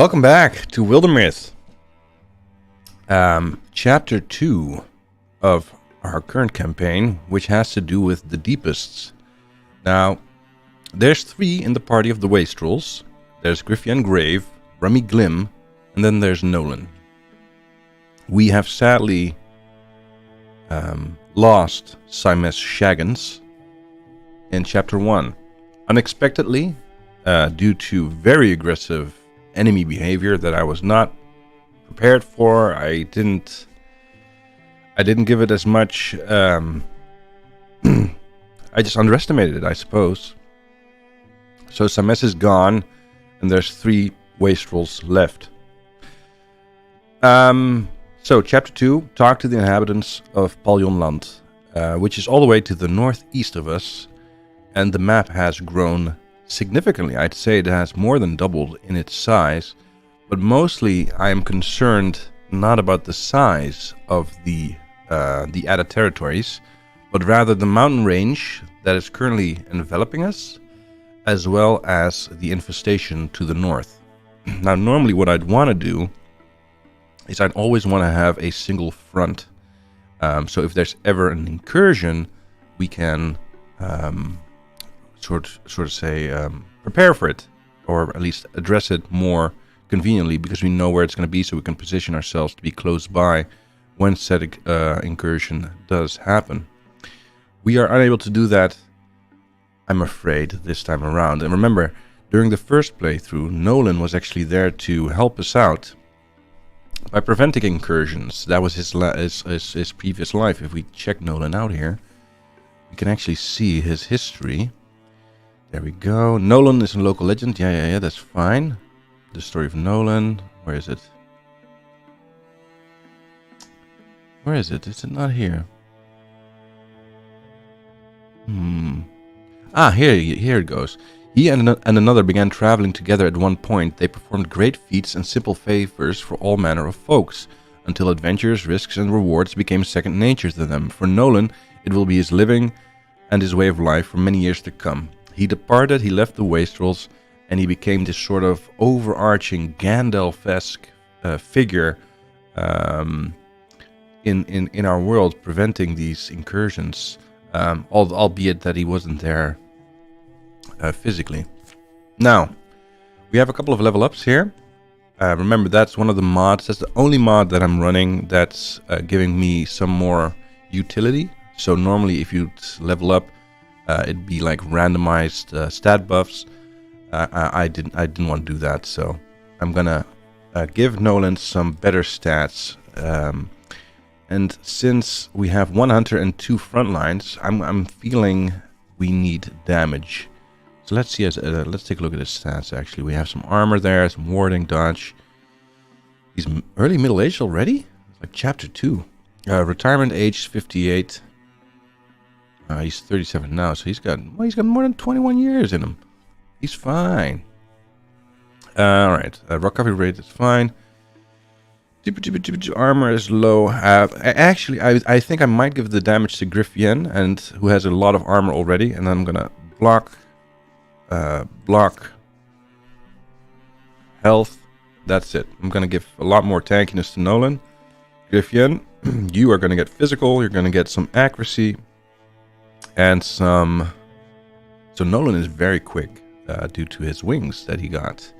Welcome back to Wildermyth. Chapter 2 of our current campaign, which has to do with the Deepists. Now, there's 3 in the party of the Wastrels. There's Griffin Grave, Rummy Glim, and then there's Nolan. We have sadly lost Simes Shaggins in Chapter 1. Unexpectedly, due to very aggressive enemy behavior that I was not prepared for. I didn't give it as much. I just underestimated it, I suppose. So Simes is gone, and there's 3 Wastrels left. So Chapter 2, talk to the inhabitants of Paljonland, which is all the way to the northeast of us, and the map has grown significantly. I'd say it has more than doubled in its size, but mostly I am concerned not about the size of the added territories, but rather the mountain range that is currently enveloping us, as well as the infestation to the north. Now, normally what I'd want to do is I'd always want to have a single front. So if there's ever an incursion, we can sort of say prepare for it, or at least address it more conveniently, because we know where it's going to be, so we can position ourselves to be close by when said incursion does happen. We are unable to do that, I'm afraid, this time around. And remember, during the first playthrough, Nolan was actually there to help us out by preventing incursions. That was his previous life. If we check Nolan out here, we can actually see his history. There we go. Nolan is a local legend. Yeah, that's fine. The story of Nolan. Where is it? Where is it? Is it not here? Here it goes. He and another began traveling together at one point. They performed great feats and simple favors for all manner of folks, until adventures, risks, and rewards became second nature to them. For Nolan, it will be his living and his way of life for many years to come. He departed, he left the Wastrels, and he became this sort of overarching Gandalf-esque figure in our world, preventing these incursions, albeit that he wasn't there physically. Now, we have a couple of level ups here. Remember, that's one of the mods. That's the only mod that I'm running that's giving me some more utility. So normally if you level up, it'd be like randomized stat buffs. I didn't want to do that, so I'm gonna give Nolan some better stats. And since we have 1 hunter and 2 front lines, I'm feeling we need damage. So let's see. Let's take a look at his stats. Actually, we have some armor there, some warding, dodge. He's early middle age already. It's like Chapter 2. Retirement age 58. He's 37 now, so he's got more than 21 years in him. He's fine. All right, recovery rate is fine. Armor is low. Actually, I think I might give the damage to Griffin, and who has a lot of armor already, and I'm gonna block health. That's it. I'm gonna give a lot more tankiness to Nolan. Griffin, you are gonna get physical. You're gonna get some accuracy. And some... So Nolan is very quick due to his wings that he got.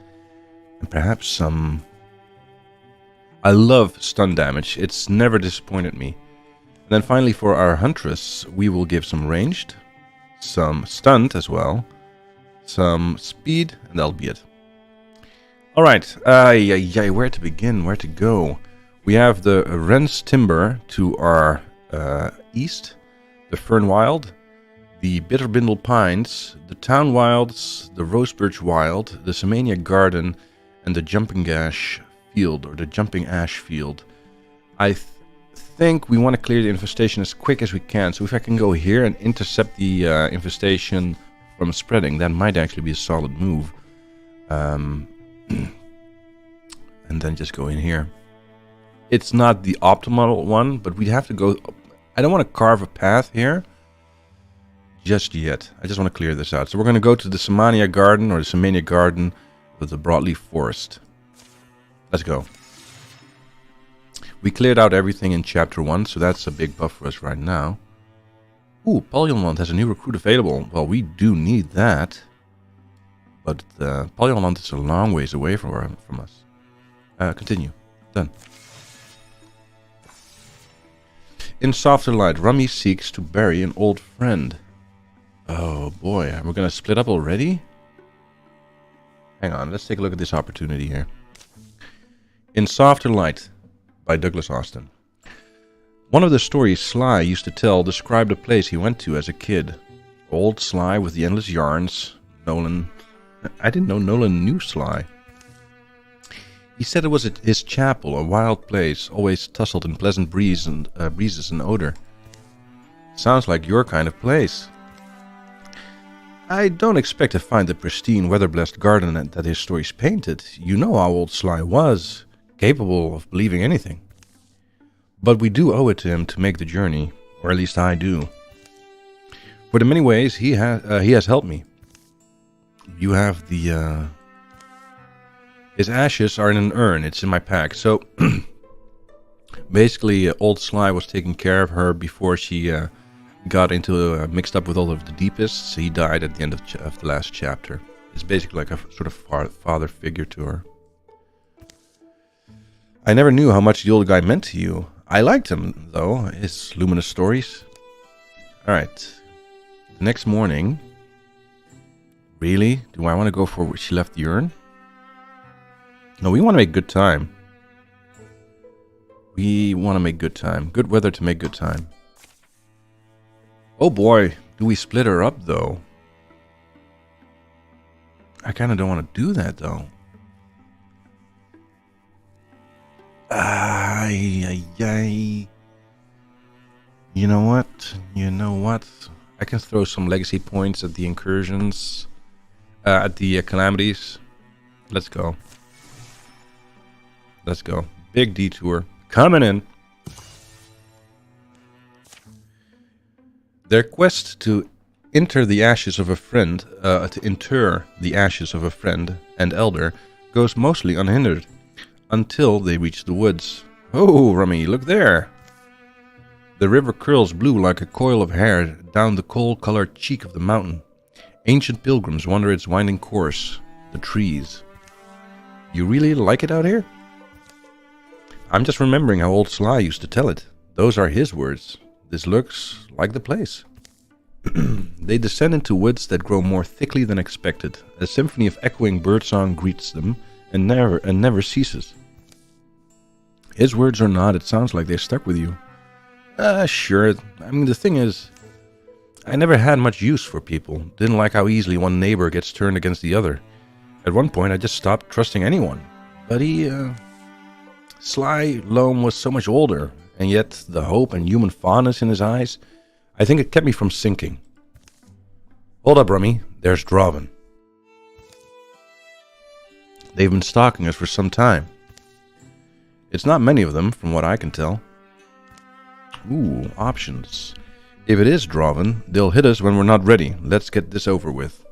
And perhaps some... I love stun damage. It's never disappointed me. And then finally for our Huntress, we will give some ranged, some stunned as well, some speed, and that'll be it. Alright, where to begin, where to go? We have the Wren's Timber to our east, the Fern Wild, the Bitterbindle Pines, the Town Wilds, the Rosebirch Wild, the Semania Garden, and the Jumping Ash Field, or the Jumping Ash Field. I think we want to clear the infestation as quick as we can. So if I can go here and intercept the infestation from spreading, that might actually be a solid move. And then just go in here. It's not the optimal one, but we'd have to go... I don't want to carve a path here just yet. I just want to clear this out. So we're going to go to the Semania Garden, or the Semania Garden with the Broadleaf Forest. Let's go. We cleared out everything in chapter 1, so that's a big buff for us right now. Ooh, Wildermyth has a new recruit available. Well, we do need that. But Wildermyth is a long ways away from us. Continue. Done. In softer light, Rummy seeks to bury an old friend. Oh boy, we're gonna split up already? Hang on, let's take a look at this opportunity here. In Softer Light by Douglas Austin. One of the stories Sly used to tell described a place he went to as a kid. Old Sly with the endless yarns. Nolan... I didn't know Nolan knew Sly. He said it was his chapel, a wild place, always tussled in pleasant breezes and odor. Sounds like your kind of place. I don't expect to find the pristine, weather-blessed garden that his stories painted. You know how old Sly was, capable of believing anything. But we do owe it to him to make the journey, or at least I do. For the many ways he has helped me. You have the... His ashes are in an urn. It's in my pack. So, basically, old Sly was taking care of her before she got into mixed up with all of the deepists. He died at the end of the last chapter. It's basically like a sort of father figure to her. I never knew how much the old guy meant to you. I liked him, though, his luminous stories. Alright. The next morning... Really? Do I want to go for where she left the urn? No, we want to make good time. We want to make good time. Good weather to make good time. Oh boy, do we split her up though? I kind of don't want to do that though. You know what? You know what? I can throw some legacy points at the incursions. At the calamities. Let's go. Let's go. Big detour. Coming in. Their quest to inter the ashes of a friend, and elder goes mostly unhindered until they reach the woods. Oh, Rummy, look there! The river curls blue like a coil of hair down the coal-colored cheek of the mountain. Ancient pilgrims wander its winding course. The trees. You really like it out here? I'm just remembering how old Sly used to tell it. Those are his words. This looks like the place. They descend into woods that grow more thickly than expected. A symphony of echoing birdsong greets them and never ceases. His words or not, it sounds like they stuck with you. Sure. I mean, the thing is, I never had much use for people. Didn't like how easily one neighbor gets turned against the other. At one point, I just stopped trusting anyone. But Sly Loam was so much older, and yet the hope and human fondness in his eyes, I think it kept me from sinking. Hold up, Rummy. There's Draven. They've been stalking us for some time. It's not many of them, from what I can tell. Ooh, options. If it is Draven, they'll hit us when we're not ready. Let's get this over with.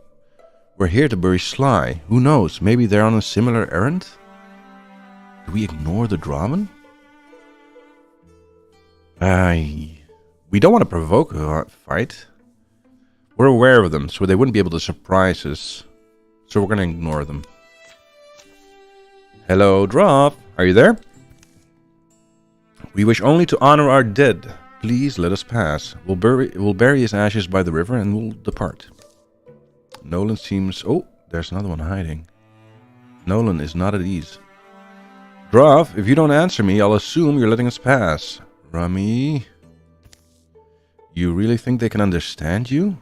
We're here to bury Sly. Who knows? Maybe they're on a similar errand? Do we ignore the Draven? We don't want to provoke a fight. We're aware of them, so they wouldn't be able to surprise us. So we're going to ignore them. Hello, Drav. Are you there? We wish only to honor our dead. Please let us pass. We'll bury his ashes by the river and we'll depart. Nolan seems... Oh, there's another one hiding. Nolan is not at ease. Drav, if you don't answer me, I'll assume you're letting us pass. Rummy... You really think they can understand you?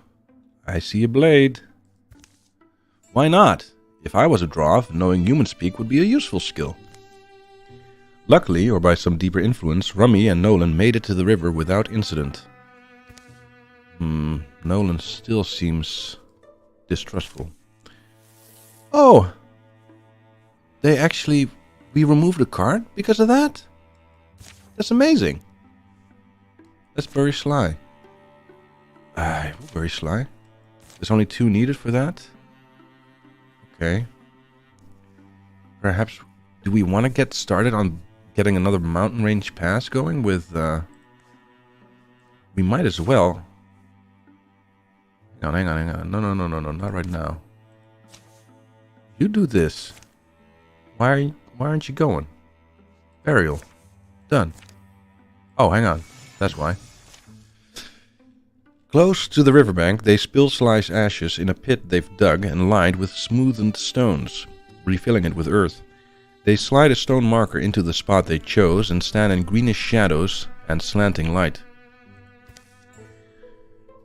I see a blade. Why not? If I was a Drav, knowing human speak would be a useful skill. Luckily, or by some deeper influence, Rummy and Nolan made it to the river without incident. Nolan still seems distrustful. Oh! We removed a card because of that? That's amazing. Let's bury Sly. We'll bury Sly. There's only 2 needed for that? Okay. Perhaps Do we want to get started on getting another mountain range pass going with... We might as well. Hang on. No, not right now. You do this. Why aren't you going? Burial. Done. Oh, hang on. That's why. Close to the riverbank, they spill Sly's ashes in a pit they've dug and lined with smoothened stones, refilling it with earth. They slide a stone marker into the spot they chose and stand in greenish shadows and slanting light.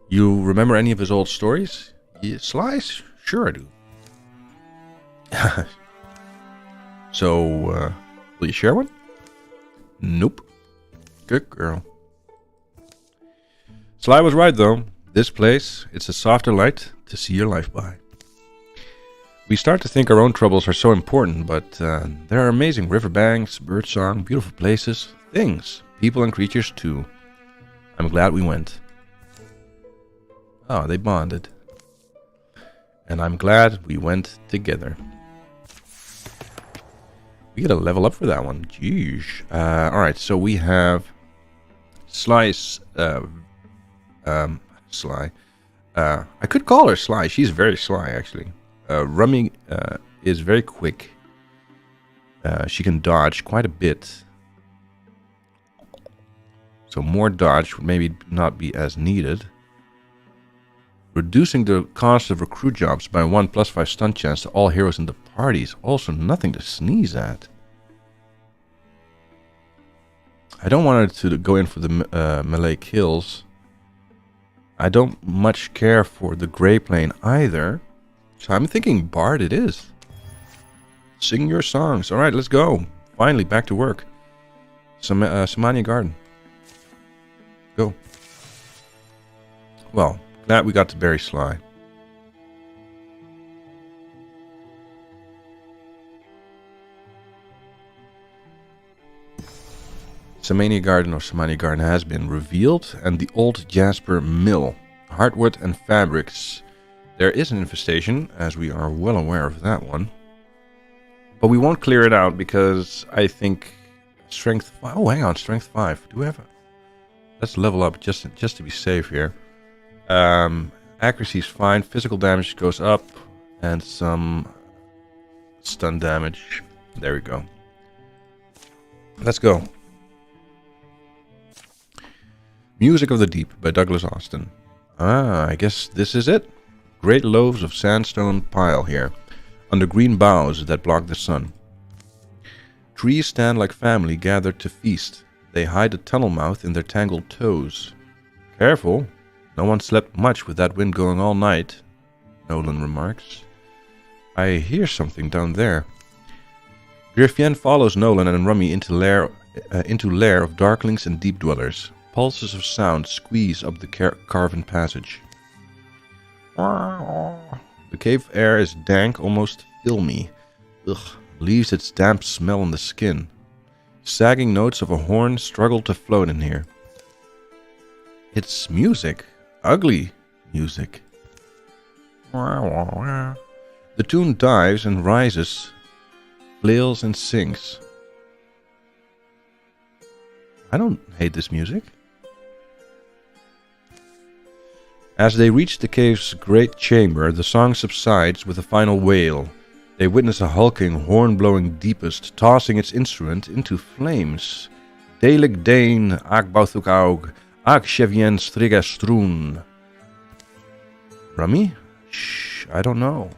You remember any of his old stories? Yeah, Sly's? Sure I do. So, will you share one? Nope. Good girl. Sly was right, though. This place, it's a softer light to see your life by. We start to think our own troubles are so important, but there are amazing riverbanks, birdsong, beautiful places, things, people and creatures too. I'm glad we went. Oh, they bonded. And I'm glad we went together. We gotta level up for that one. Jeez. Alright, so we have Sly's... Sly. I could call her Sly. She's very sly, actually. Rummy is very quick. She can dodge quite a bit. So more dodge would maybe not be as needed. Reducing the cost of recruit jobs by 1 + 5 stun chance to all heroes in the party is also nothing to sneeze at. I don't want her to go in for the melee kills. I don't much care for the Grey Plane either. So I'm thinking Bard it is. Sing your songs. Alright, let's go. Finally, back to work. Samania Garden. Go. Well, glad we got to bury Sly. Samania Garden or Samania Garden has been revealed, and the old Jasper Mill, hardwood and fabrics. There is an infestation, as we are well aware of that one. But we won't clear it out because I think strength 5. Oh, hang on, strength 5. Do we have a... Let's level up just to be safe here. Accuracy is fine. Physical damage goes up, and some stun damage. There we go. Let's go. Music of the Deep by Douglas Austin. Ah, I guess this is it. Great loaves of sandstone pile here, under green boughs that block the sun. Trees stand like family gathered to feast. They hide a tunnel mouth in their tangled toes. Careful, no one slept much with that wind going all night, Nolan remarks. I hear something down there. Griffien follows Nolan and Rummy into lair of darklings and deep dwellers. Pulses of sound squeeze up the carven passage. The cave air is dank, almost filmy. Ugh, leaves its damp smell on the skin. Sagging notes of a horn struggle to float in here. It's music. Ugly music. The tune dives and rises, flails and sinks. I don't hate this music. As they reach the cave's great chamber, the song subsides with a final wail. They witness a hulking, horn-blowing deepest tossing its instrument into flames. Delig Dane, ak Bauthukaug, ak Chevien Striga Stroon. Rummy? Shh, I don't know.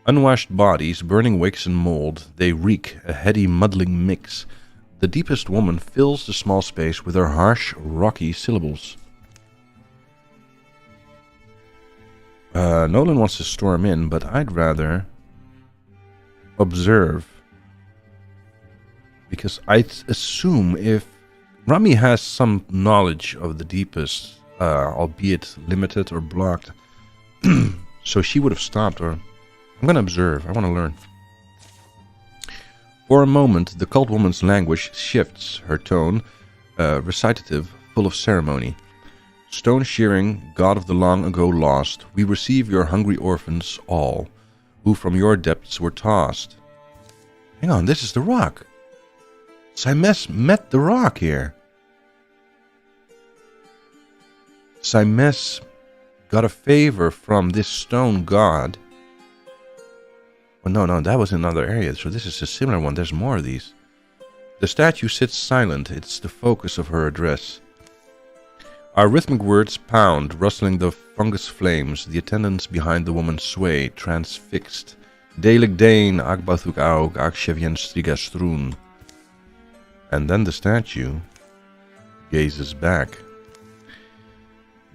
Unwashed bodies, burning wicks and mold, they reek a heady, muddling mix. The deepest woman fills the small space with her harsh, rocky syllables. Nolan wants to storm in, but I'd rather observe. Because I'd assume if Rummy has some knowledge of the deepest, albeit limited or blocked, so she would have stopped, or I'm going to observe. I want to learn. For a moment, the cult woman's language shifts, her tone, recitative, full of ceremony. Stone shearing, god of the long ago lost, we receive your hungry orphans all, who from your depths were tossed. Hang on, this is the rock. Simes met the rock here. Simes got a favor from this stone god. Oh, no, that was in another area. So this is a similar one. There's more of these. The statue sits silent. It's the focus of her address. Our rhythmic words pound, rustling the fungus flames. The attendants behind the woman sway, transfixed. Delig Dane, Agbathuk Aug, Agshevyen Strigastrun. And then the statue gazes back.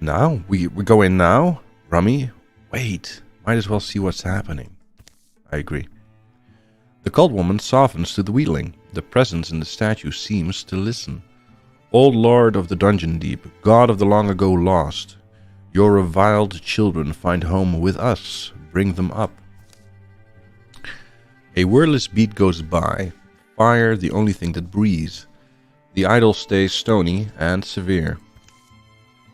Now? We go in now? Rummy? Wait, might as well see what's happening. I agree. The cult woman softens to the wheedling. The presence in the statue seems to listen. Old Lord of the Dungeon Deep, God of the long ago lost, your reviled children find home with us. Bring them up. A wordless beat goes by. Fire, the only thing that breathes. The idol stays stony and severe.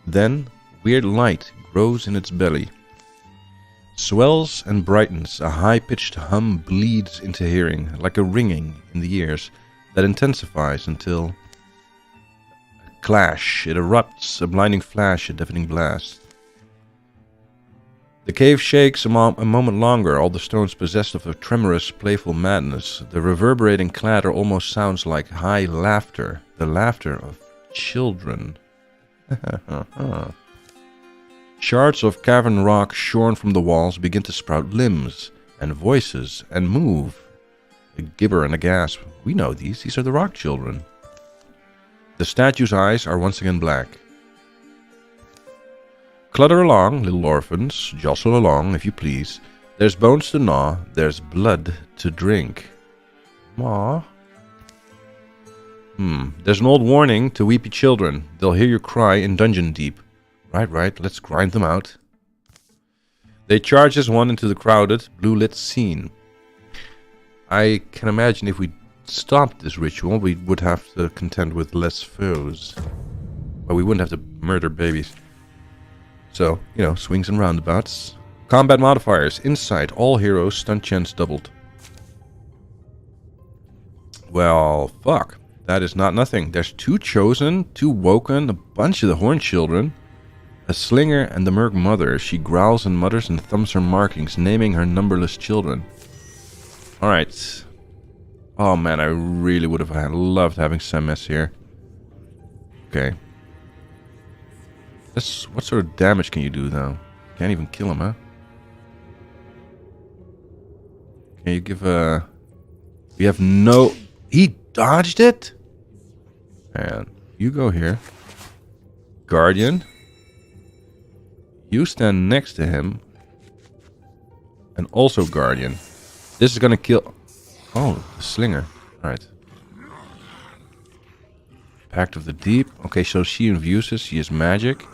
Then, weird light grows in its belly. Swells and brightens, a high-pitched hum bleeds into hearing, like a ringing in the ears that intensifies until a clash. It erupts, a blinding flash, a deafening blast. The cave shakes a moment longer, all the stones possessed of a tremorous, playful madness. The reverberating clatter almost sounds like high laughter, the laughter of children. Shards of cavern rock shorn from the walls begin to sprout limbs and voices and move. A gibber and a gasp. We know these are the rock children. The statue's eyes are once again black. Clutter along, little orphans, jostle along, if you please. There's bones to gnaw, there's blood to drink. Aw. There's an old warning to weepy children. They'll hear you cry in Dungeon Deep. Right, let's grind them out. They charge as one into the crowded, blue-lit scene. I can imagine if we stopped this ritual, we would have to contend with less foes. But we wouldn't have to murder babies. So, swings and roundabouts. Combat modifiers. Insight. All heroes. Stunt chance doubled. Well, fuck. That is not nothing. There's 2 chosen, 2 woken, a bunch of the horn children, a slinger, and the merc mother. She growls and mutters and thumbs her markings, naming her numberless children. Alright. Oh man, I really would have loved having Sames here. Okay. What sort of damage can you do, though? Can't even kill him, huh? Can you give a... We have no... He dodged it? And you go here. Guardian. You stand next to him. And also Guardian. This is gonna kill... Oh, the Slinger. Alright. Pact of the Deep. Okay, so she infuses. She is magic.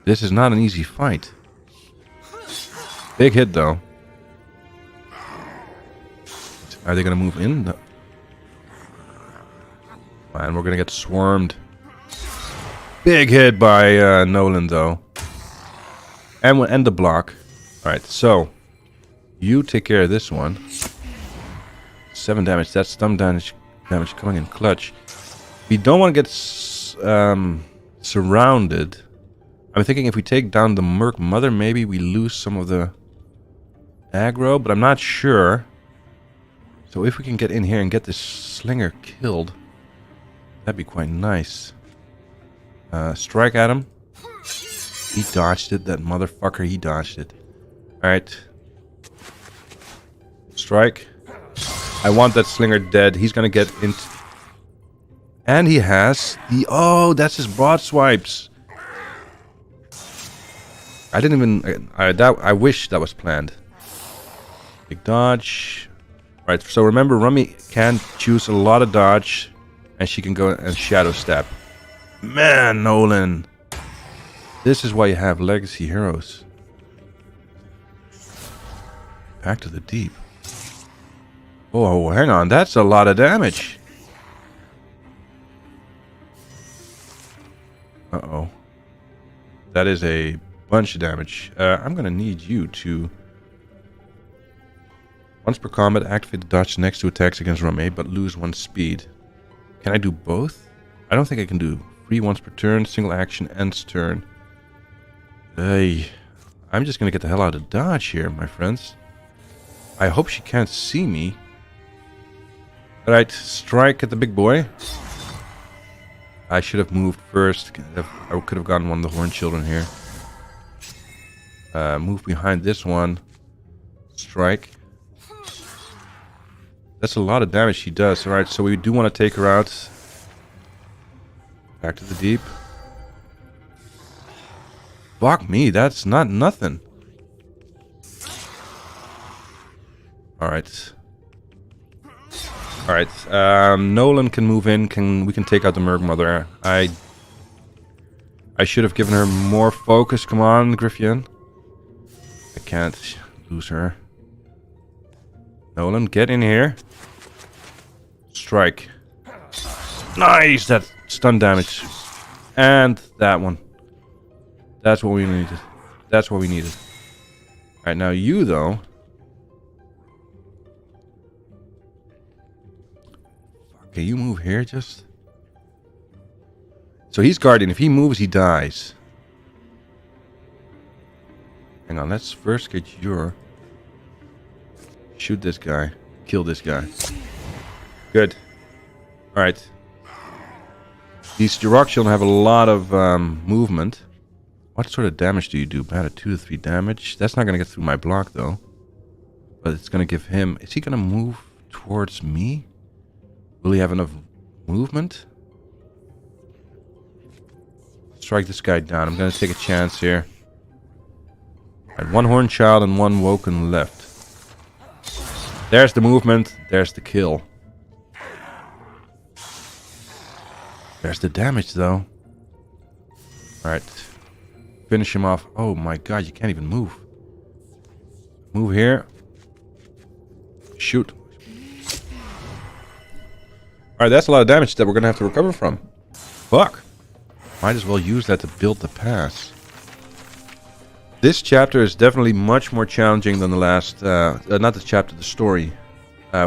This is not an easy fight. Big hit, though. Are they going to move in? No. Man, we're going to get swarmed. Big hit by Nolan, though. And the block. Alright, so. You take care of this one. 7 damage. That's some damage coming in clutch. We don't want to get surrounded. I'm thinking if we take down the Merc Mother, maybe we lose some of the aggro, but I'm not sure. So if we can get in here and get this Slinger killed, that'd be quite nice. Strike at him. He dodged it, that motherfucker, he dodged it. Alright. Strike. I want that Slinger dead. He's gonna get into... And he has the... Oh, that's his broad swipes. I didn't even... I wish that was planned. Big dodge. Right, so remember, Rummy can choose a lot of dodge. And she can go and shadow step. Man, Nolan. This is why you have legacy heroes. Pact of the Deep. Oh, hang on. That's a lot of damage. Uh-oh. That is a bunch of damage. I'm going to need you to Once per combat, activate the dodge next to attacks against Rame, but lose 1 speed. Can I do both? I don't think I can do. Free once per turn, single action, ends turn. Hey, I'm just gonna get the hell out of dodge here, my friends. I hope she can't see me. Alright, strike at the big boy. I should have moved first. I could have gotten one of the Horn Children here. Move behind this one. Strike. That's a lot of damage she does. Alright, so we do want to take her out. Back to the deep. Fuck me, that's not nothing. Alright. Alright, Nolan can move in. We can take out the Merc Mother. I should have given her more focus. Come on, Griffin. I can't lose her. Nolan, get in here. Strike. Nice! That stun damage. And that one. That's what we needed. That's what we needed. Alright, now you, though. Okay, you move here, just. So he's Guardian. If he moves, he dies. Hang on, let's first get your... Shoot this guy. Kill this guy. Good. Alright. These Jirok Children have a lot of movement. What sort of damage do you do? About a 2 to 3 damage. That's not going to get through my block, though. But it's going to give him... Is he going to move towards me? Will he have enough movement? Strike this guy down. I'm going to take a chance here. Right, 1 Horned Child and 1 Woken left. There's the movement. There's the kill. There's the damage, though. Alright. Finish him off. Oh my god, you can't even move. Move here. Shoot. Alright, that's a lot of damage that we're going to have to recover from. Fuck. Might as well use that to build the pass. This chapter is definitely much more challenging than the last... not the chapter, the story.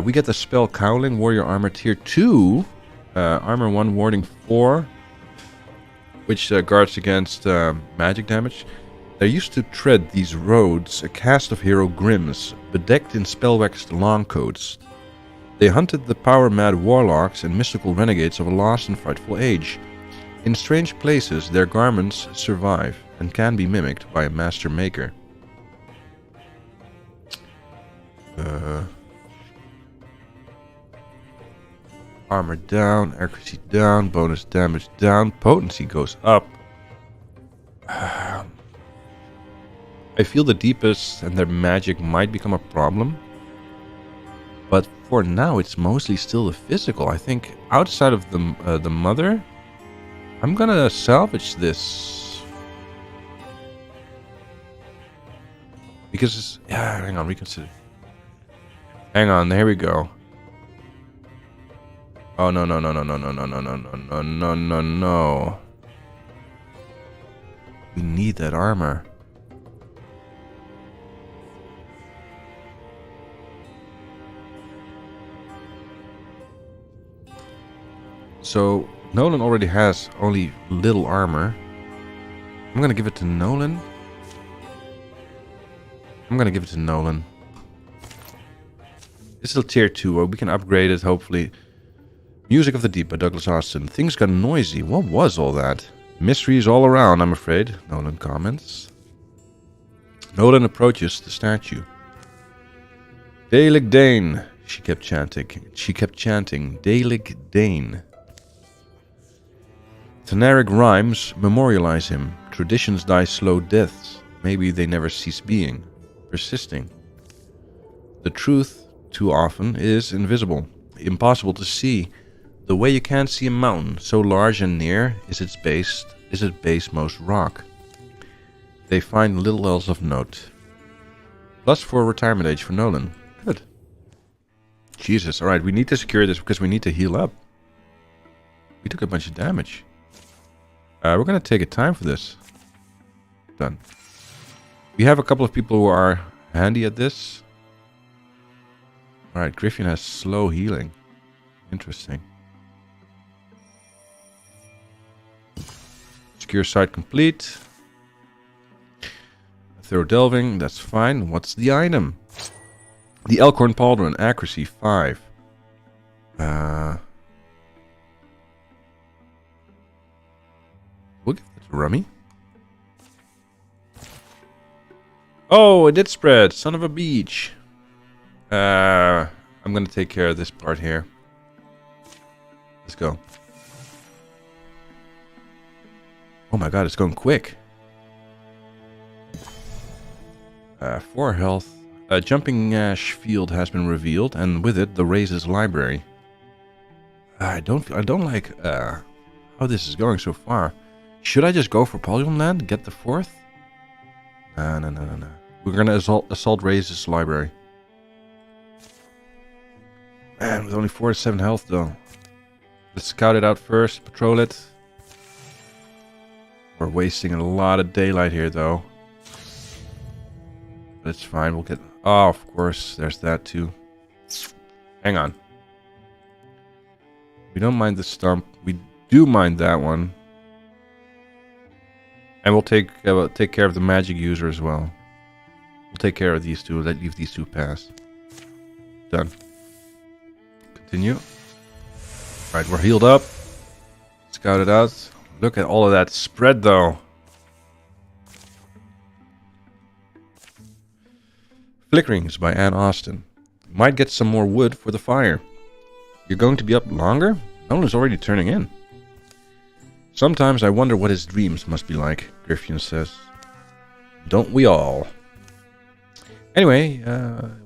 We get the spell Cowling, Warrior Armor Tier 2. Armor 1, Warding 4. Which guards against magic damage. There used to tread these roads a cast of hero grims, bedecked in spell-waxed longcoats. They hunted the power-mad warlocks and mystical renegades of a lost and frightful age. In strange places, their garments survive and can be mimicked by a master maker. Armor down, accuracy down, bonus damage down, potency goes up. I feel the deepest and their magic might become a problem. But for now, it's mostly still the physical. I think outside of the mother, I'm gonna salvage this. Because it's... Yeah, hang on, reconsider. Hang on, there we go. Oh, no, no, no, no, no, no, no, no, no, no, no, no, no. We need that armor. So, Nolan already has only little armor. I'm gonna give it to Nolan. This is a tier 2, we can upgrade it, hopefully. Music of the Deep by Douglas Austin. Things got noisy. What was all that? Mysteries all around, I'm afraid. Nolan comments. Nolan approaches the statue. Daelig Dane, she kept chanting. Daelig Dane. Tenaric rhymes memorialize him. Traditions die slow deaths. Maybe they never cease being. Persisting. The truth, too often, is invisible. Impossible to see. The way you can't see a mountain, so large and near, is its basemost rock. They find little else of note. Plus 4 retirement age for Nolan. Good. Jesus, alright, we need to secure this because we need to heal up. We took a bunch of damage. We're gonna take a time for this. Done. We have a couple of people who are handy at this. Alright, Griffin has slow healing. Interesting. Secure site complete. Thorough delving, that's fine. What's the item? The Elkhorn Pauldron, accuracy 5. We'll give that to Rummy. Oh, it did spread. Son of a beach. I'm gonna take care of this part here. Let's go. Oh my god, it's going quick. 4 health. A jumping ash field has been revealed, and with it, the Raze's library. I don't like how this is going so far. Should I just go for Polygon Land, get the 4th? No. We're gonna assault Raze's library. Man, with only 4 to 7 health though. Let's scout it out first, patrol it. We're wasting a lot of daylight here though. But it's fine, we'll get... Oh, of course, there's that too. Hang on. We don't mind the stump. We do mind that one. And we'll take care of the magic user as well. We'll take care of these two. Let's leave these two pass. Done. Continue. Alright, we're healed up. Scout it out. Look at all of that spread though. Flickerings by Ann Austin. Might get some more wood for the fire. You're going to be up longer? Nolan's already turning in. Sometimes I wonder what his dreams must be like, Griffin says. Don't we all? Anyway,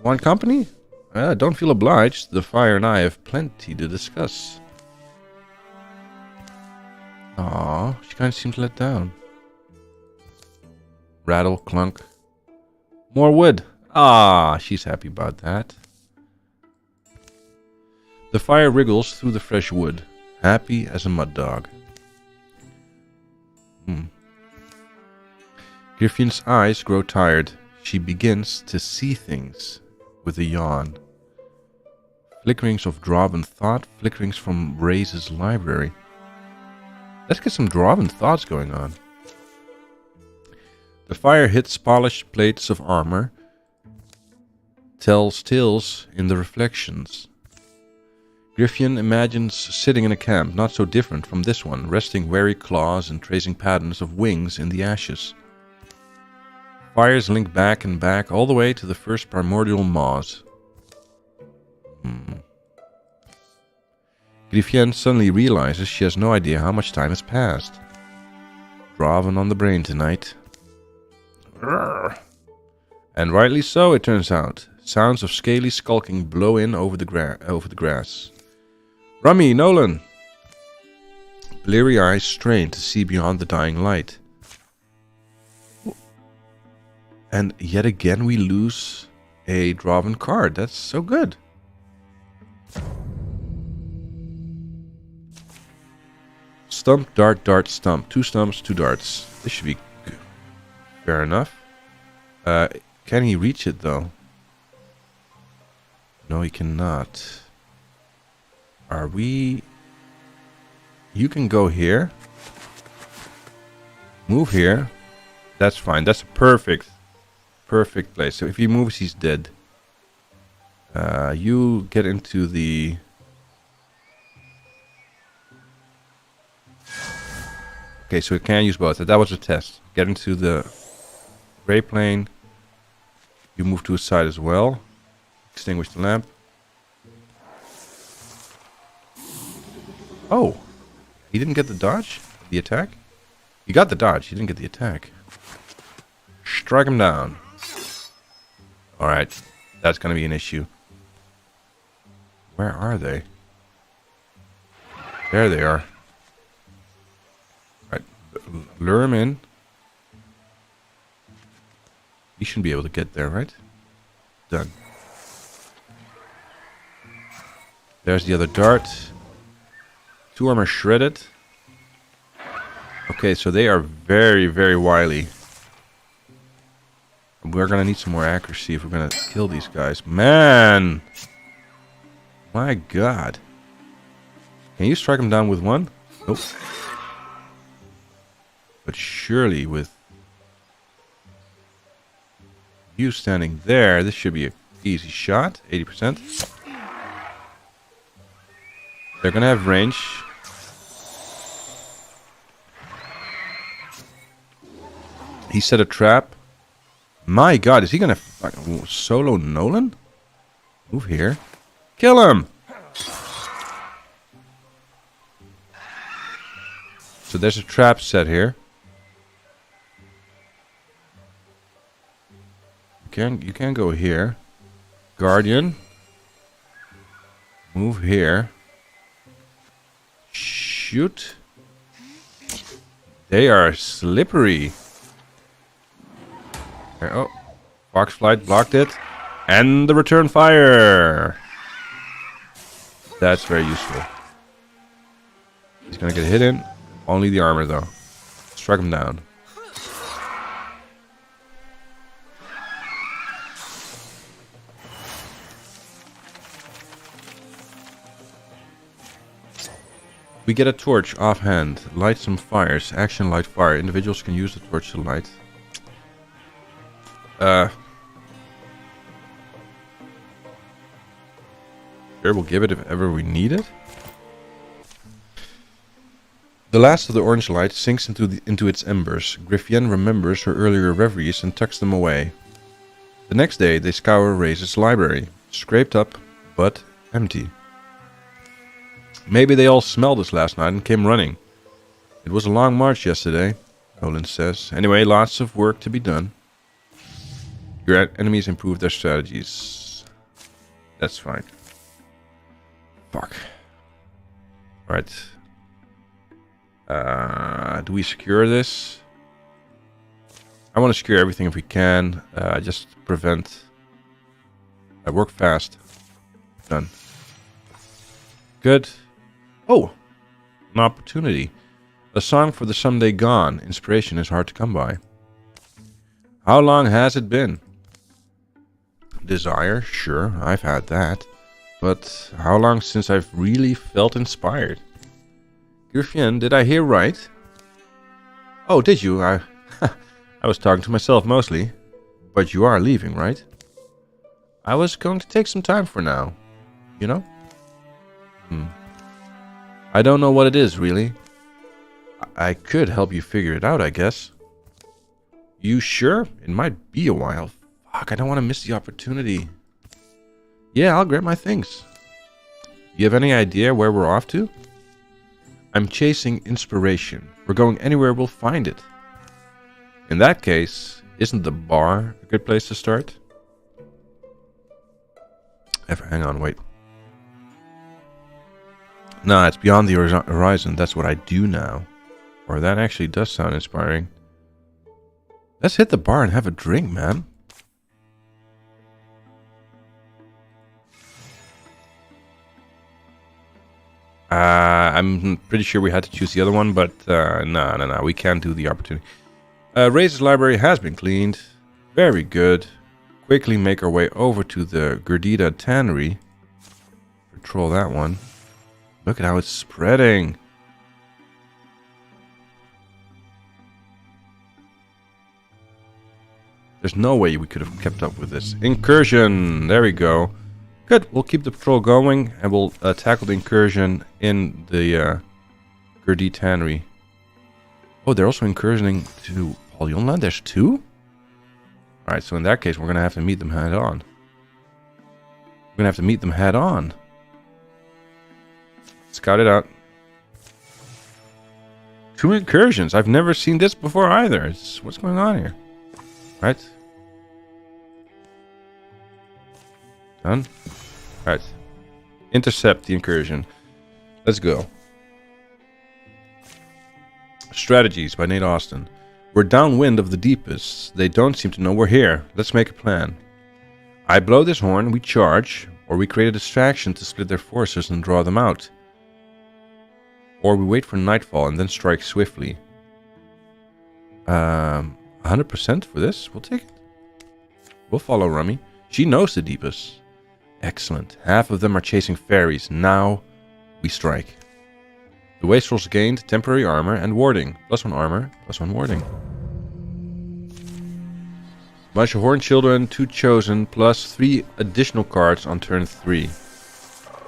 want company? Don't feel obliged. The fire and I have plenty to discuss. Aww, she kind of seems let down. Rattle, clunk. More wood. Ah, she's happy about that. The fire wriggles through the fresh wood, happy as a mud dog. Griffin's eyes grow tired. She begins to see things with a yawn. Flickerings of Droven thought, flickerings from Raze's library. Let's get some Droven thoughts going on. The fire hits polished plates of armor, tells tales in the reflections. Griffin imagines sitting in a camp not so different from this one, resting wary claws and tracing patterns of wings in the ashes. Fires link back and back all the way to the first primordial maws. Griffin suddenly realizes she has no idea how much time has passed. Droven on the brain tonight. And rightly so, it turns out. Sounds of scaly skulking blow in over the grass. Rummy, Nolan! Bleary eyes strain to see beyond the dying light. And yet again we lose a Droven card. That's so good. Stump, dart, dart, stump. 2 stumps, 2 darts. This should be good. Fair enough. Can he reach it though? No, he cannot. Are we... You can go here. Move here. That's fine. That's a perfect place. So if he moves, he's dead. You get into the... Okay, so we can use both. That was a test. Get into the gray plane. You move to his side as well. Extinguish the lamp. Oh, he didn't get the dodge? The attack? He got the dodge, he didn't get the attack. Strike him down. Alright, that's gonna be an issue. Where are they? There they are. Alright, lure him in. He shouldn't be able to get there, right? Done. There's the other dart. 2 armor shredded. Okay, so they are very, very wily. We're gonna need some more accuracy if we're gonna kill these guys. Man! My god. Can you strike him down with one? Nope. But surely with you standing there, this should be an easy shot. 80%. They're gonna have range. He set a trap. My god, is he gonna fucking solo Nolan? Move here. Kill him! So there's a trap set here. You can go here. Guardian. Move here. Shoot. They are slippery. Oh, Fox Flight blocked it. And the return fire. That's very useful. He's gonna get hit in. Only the armor though. Strike him down. We get a torch offhand. Light some fires. Action light fire. Individuals can use the torch to light. Sure, we'll give it if ever we need it. The last of the orange light sinks into its embers. Griffien remembers her earlier reveries and tucks them away. The next day, they scour Ray's library. Scraped up, but empty. Maybe they all smelled us last night and came running. It was a long march yesterday, Nolan says. Anyway, lots of work to be done. Your enemies improve their strategies. That's fine. Fuck. Alright. Do we secure this? I want to secure everything if we can. Just to prevent... work fast. Done. Good. Oh! An opportunity. A song for the someday gone. Inspiration is hard to come by. How long has it been? Desire? Sure, I've had that. But how long since I've really felt inspired? Griffien, did I hear right? Oh, did you? I was talking to myself mostly. But you are leaving, right? I was going to take some time for now. You know? I don't know what it is, really. I could help you figure it out, I guess. You sure? It might be a while. Fuck, I don't want to miss the opportunity. Yeah, I'll grab my things. You have any idea where we're off to? I'm chasing inspiration. We're going anywhere we'll find it. In that case, isn't the bar a good place to start? Hang on, wait. Nah, it's beyond the horizon. That's what I do now. Or that actually does sound inspiring. Let's hit the bar and have a drink, man. I'm pretty sure we had to choose the other one, but no. We can't do the opportunity. Ray's library has been cleaned. Very good. Quickly make our way over to the Gerdita Tannery. Patrol that one. Look at how it's spreading. There's no way we could have kept up with this. Incursion! There we go. Good, we'll keep the patrol going and we'll tackle the incursion in the Gerdita Tannery. Oh, they're also incursioning to Polyonland? There's two? Alright, so in that case, we're going to have to meet them head on. We're going to have to meet them head on. Scout it out. Two incursions. I've never seen this before either. What's going on here? Right. Done. Alright. Intercept the incursion. Let's go. Strategies by Nate Austin. We're downwind of the deepest. They don't seem to know we're here. Let's make a plan. I blow this horn, we charge, or we create a distraction to split their forces and draw them out. Or we wait for nightfall and then strike swiftly. 100% for this? We'll take it. We'll follow Rummy. She knows the deepest. Excellent. Half of them are chasing fairies. Now we strike. The wastrels gained temporary armor and warding. +1 armor, +1 warding. Bunch of horned children, 2 chosen, +3 additional cards on turn 3.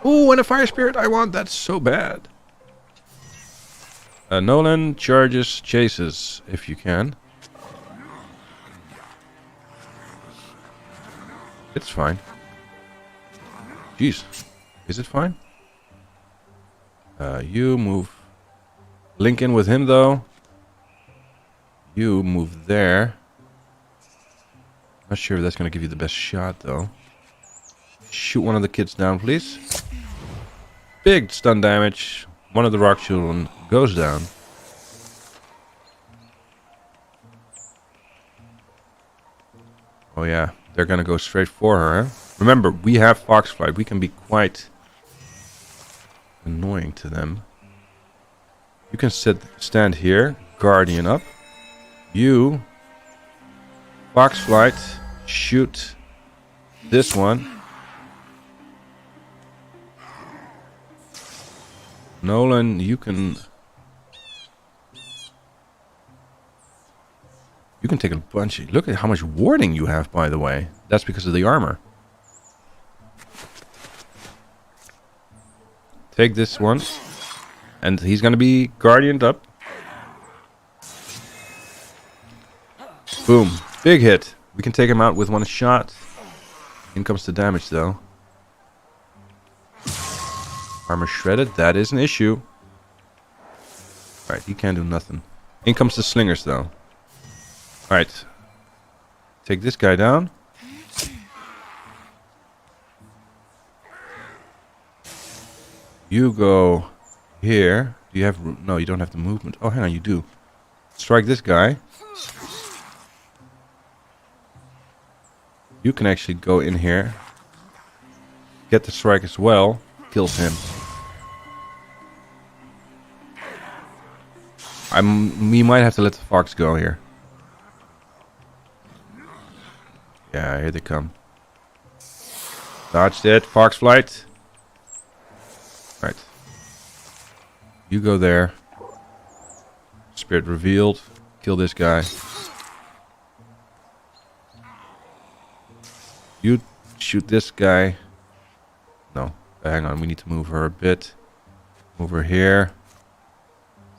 Ooh, and a fire spirit I want. That's so bad. Nolan charges, chases, if you can. It's fine. Jeez. Is it fine? You move. Link in with him, though. You move there. Not sure if that's going to give you the best shot, though. Shoot one of the kids down, please. Big stun damage. One of the rock children goes down. Oh yeah, they're gonna go straight for her, huh? Remember, we have Foxflight. We can be quite annoying to them. You can stand here, Guardian up. You, Foxflight, shoot this one. Nolan, you can take a bunch. Look at how much warding you have, by the way. That's because of the armor. Take this one. And he's going to be guardianed up. Boom. Big hit. We can take him out with 1 shot. In comes the damage, though. Armor shredded. That is an issue. Alright, he can't do nothing. In comes the slingers, though. Alright. Take this guy down. You go here. Do you have... No, you don't have the movement. Oh, hang on, you do. Strike this guy. You can actually go in here. Get the strike as well. Kills him. We might have to let the fox go here. Yeah, here they come. Dodged it. Fox flight. Right. You go there. Spirit revealed. Kill this guy. You shoot this guy. No. Hang on. We need to move her a bit. Move her here.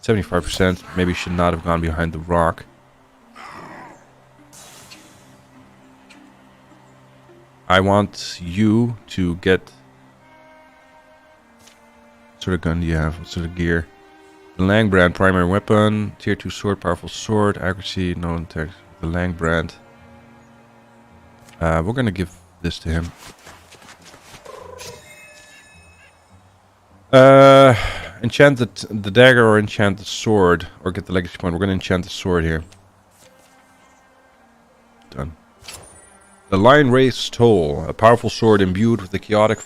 75%. Maybe should not have gone behind the rock. I want you to get... What sort of gun do you have? What sort of gear? The Lang brand, primary weapon. Tier 2 sword, powerful sword. Accuracy, no attack. The Lang brand. We're going to give this to him. Enchant the dagger or enchant the sword. Or get the legacy point. We're going to enchant the sword here. Done. The Lion Wraith's Toll. A powerful sword imbued with the chaotic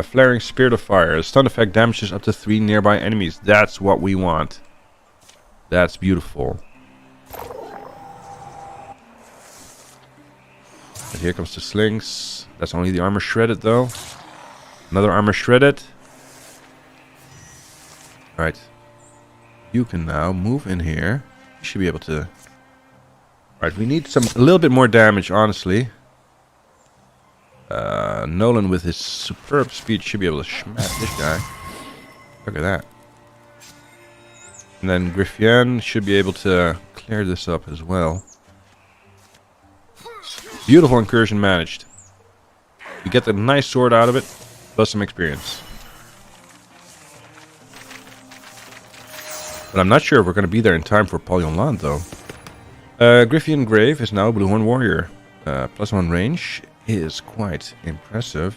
flaring spirit of fire. The stun effect damages up to 3 nearby enemies. That's what we want. That's beautiful. And here comes the slings. That's only the armor shredded though. Another armor shredded. Right. You can now move in here. You should be able to... Right, we need a little bit more damage, honestly. Nolan with his superb speed should be able to smash this guy. Look at that. And then Griffien should be able to clear this up as well. Beautiful incursion managed. We get the nice sword out of it, plus some experience. But I'm not sure if we're going to be there in time for Polion Land, though. Griffien Grave is now a Blue Horn Warrior. +1 range is quite impressive.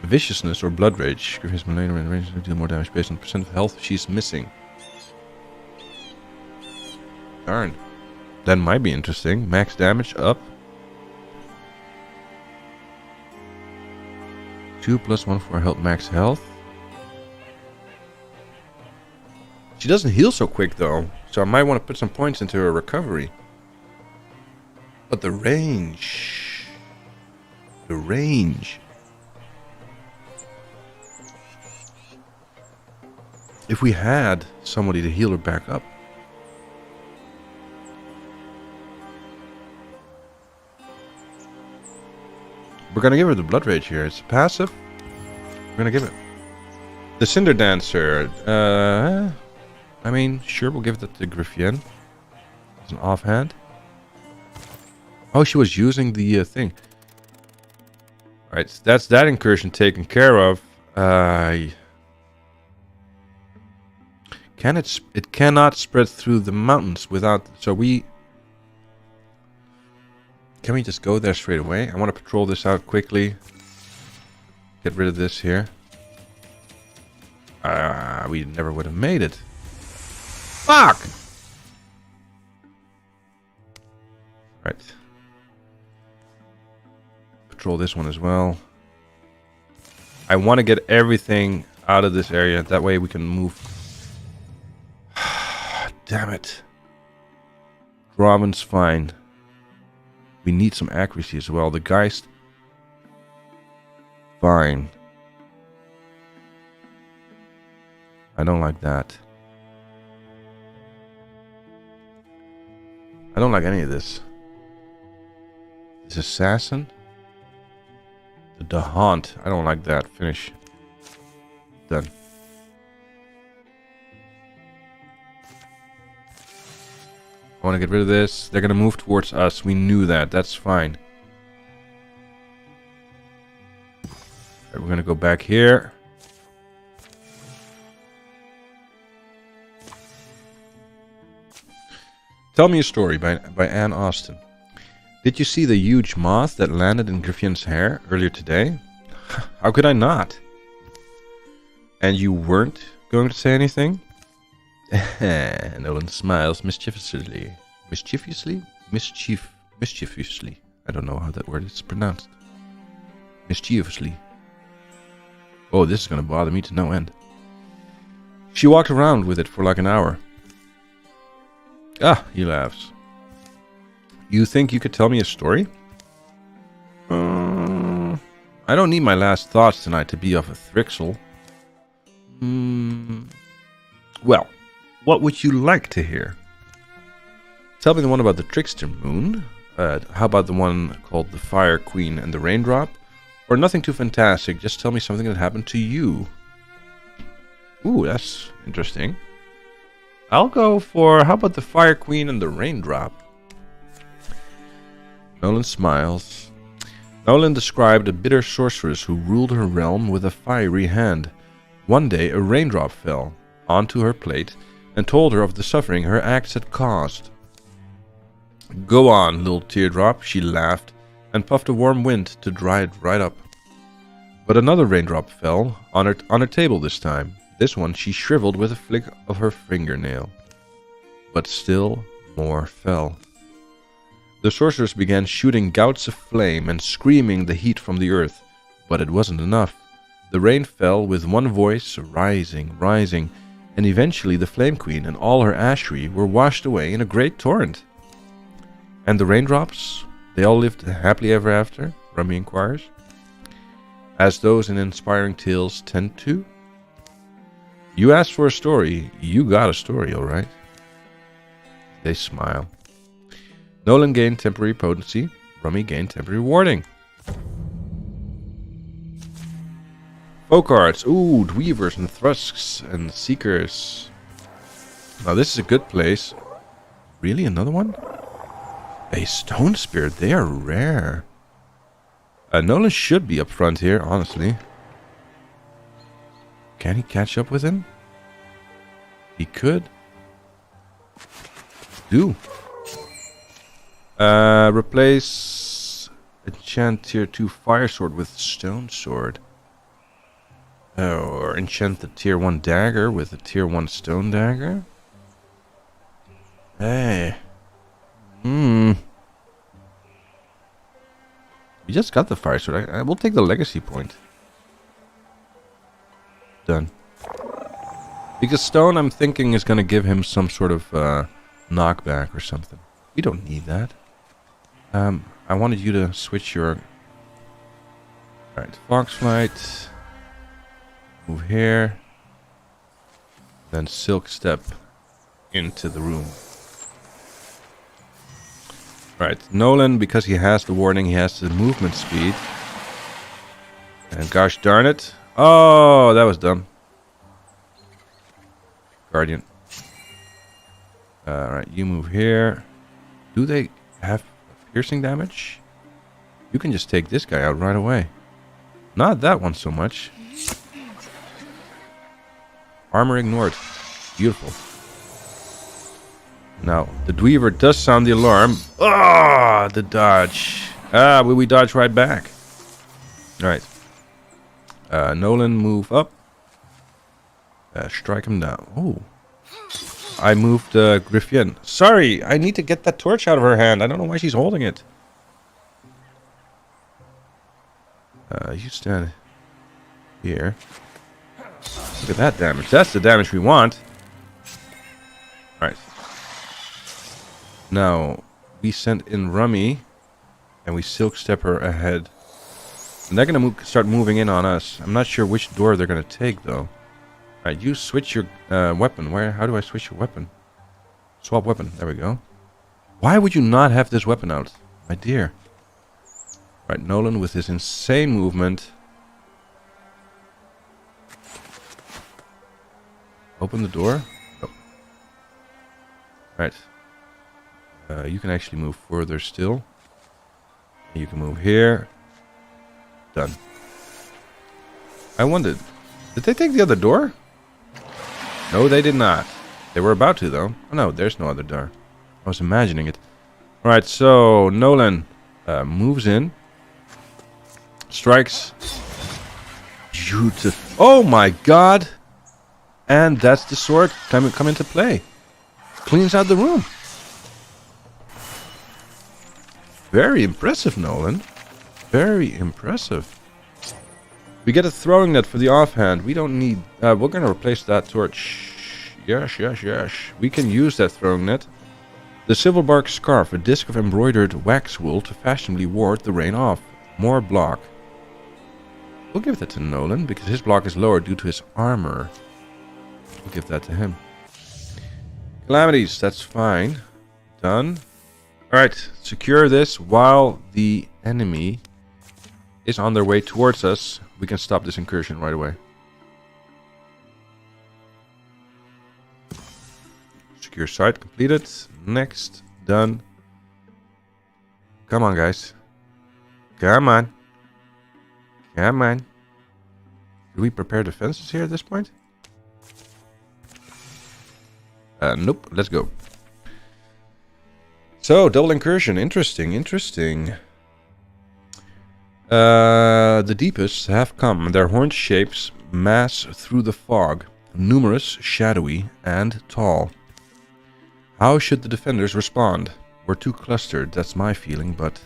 Viciousness or Blood Rage. Griffin's melee range to deal more damage based on percent of health she's missing. Darn. That might be interesting. Max damage up. 2 + 1 for health, max health. She doesn't heal so quick though, so I might want to put some points into her recovery. But the range... If we had somebody to heal her back up. We're gonna give her the Blood Rage here. It's passive. We're gonna give it. The Cinder Dancer. I mean, sure, we'll give that to Griffien. It's an offhand. Oh, she was using the thing. Alright, so that's that incursion taken care of. It cannot spread through the mountains without... So we... Can we just go there straight away? I want to patrol this out quickly. Get rid of this here. We never would have made it. Fuck! Right. Patrol this one as well. I want to get everything out of this area. That way we can move. Damn it. Robin's fine. We need some accuracy as well. The Geist. Fine. I don't like that. I don't like any of this. This Assassin. The Haunt. I don't like that. Finish. Done. I want to get rid of this. They're going to move towards us. We knew that. That's fine. Right, we're going to go back here. Tell Me a Story by Anne Austen. Did you see the huge moth that landed in Griffien's hair earlier today? How could I not? And you weren't going to say anything? Nolan smiles mischievously. Mischievously? Mischievously. I don't know how that word is pronounced. Mischievously. Oh, this is going to bother me to no end. She walked around with it for like an hour. Ah, he laughs. You think you could tell me a story? I don't need my last thoughts tonight to be of a thrixel. Well, what would you like to hear? Tell me the one about the Trickster Moon. How about the one called the Fire Queen and the Raindrop? Or nothing too fantastic, just tell me something that happened to you. Ooh, that's interesting. I'll go for, how about the Fire Queen and the Raindrop? Nolan smiles. Nolan described a bitter sorceress who ruled her realm with a fiery hand. One day a raindrop fell onto her plate and told her of the suffering her acts had caused. Go on, little teardrop, she laughed and puffed a warm wind to dry it right up. But another raindrop fell on her table this time. This one she shriveled with a flick of her fingernail. But still more fell. The sorceress began shooting gouts of flame and screaming the heat from the earth, but it wasn't enough. The rain fell with one voice, rising, rising, and eventually the Flame Queen and all her ashery were washed away in a great torrent. And the raindrops? They all lived happily ever after? Rummy inquires. As those in inspiring tales tend to. You asked for a story, you got a story, alright? They smile. Nolan gained temporary potency, Rummy gained temporary warding. Folk arts, ooh, Dweavers and Thrusks and Seekers. Now this is a good place. Really, another one? A Stone Spirit, they are rare. Nolan should be up front here, honestly. Can he catch up with him? He could. Do. Replace enchant tier 2 fire sword with stone sword. Or enchant the tier 1 dagger with a tier 1 stone dagger. Hey. We just got the fire sword. I will take the legacy point. Done. Because stone, I'm thinking, is going to give him some sort of knockback or something. We don't need that. I wanted you to switch your... Alright, Foxflight. Move here. Then silk step into the room. Right, Nolan, because he has the warning, he has the movement speed. And gosh darn it. Oh, that was dumb. Guardian. Alright, you move here. Do they have piercing damage? You can just take this guy out right away. Not that one so much. Armor ignored. Beautiful. Now, the Dweaver does sound the alarm. Ah, the dodge. Ah, will we dodge right back? Alright. Nolan, move up. Strike him down. Oh. I moved Griffin. Sorry, I need to get that torch out of her hand. I don't know why she's holding it. You stand here. Look at that damage. That's the damage we want. Alright. Now, we send in Rummy. And we silk step her ahead. And they're going to start moving in on us. I'm not sure which door they're going to take, though. Alright, you switch your weapon. How do I switch your weapon? Swap weapon. There we go. Why would you not have this weapon out? My dear. Right, Nolan with his insane movement. Open the door. Oh. Right. You can actually move further still. You can move here. Done. I wondered, did they take the other door? No, they did not. They were about to, though. Oh, no, there's no other door. I was imagining it. Alright, so Nolan moves in. Strikes. Beautiful. Oh my god! And that's the sword come into play. Cleans out the room. Very impressive, Nolan. Very impressive. We get a throwing net for the offhand. We don't need... we're going to replace that torch. Yes, yes, yes. We can use that throwing net. The Silverbark Scarf. A disc of embroidered wax wool to fashionably ward the rain off. More block. We'll give that to Nolan because his block is lower due to his armor. We'll give that to him. Calamities. That's fine. Done. Alright. Secure this while the enemy is on their way towards us. We can stop this incursion right away. Secure site completed. Next. Done. Come on, guys. Come on. Come on. Do we prepare defenses here at this point? Nope. Let's go. So, double incursion. Interesting, interesting. The deepest have come. Their horned shapes mass through the fog. Numerous, shadowy, and tall. How should the defenders respond? We're too clustered, that's my feeling, but...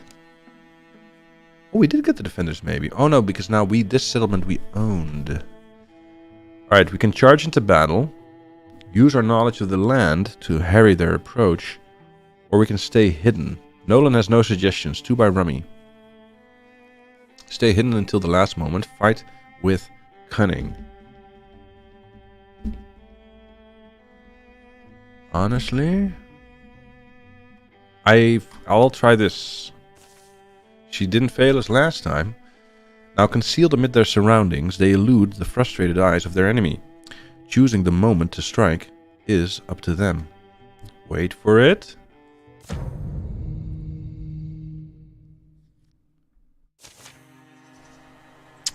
Oh, we did get the defenders, maybe. Oh, no, because now this settlement we owned. Alright, we can charge into battle. Use our knowledge of the land to harry their approach. Or we can stay hidden. Nolan has no suggestions. 2 by Rummy. Stay hidden until the last moment. Fight with cunning. Honestly, I'll try this. She didn't fail us last time. Now concealed amid their surroundings, they elude the frustrated eyes of their enemy. Choosing the moment to strike is up to them. Wait for it.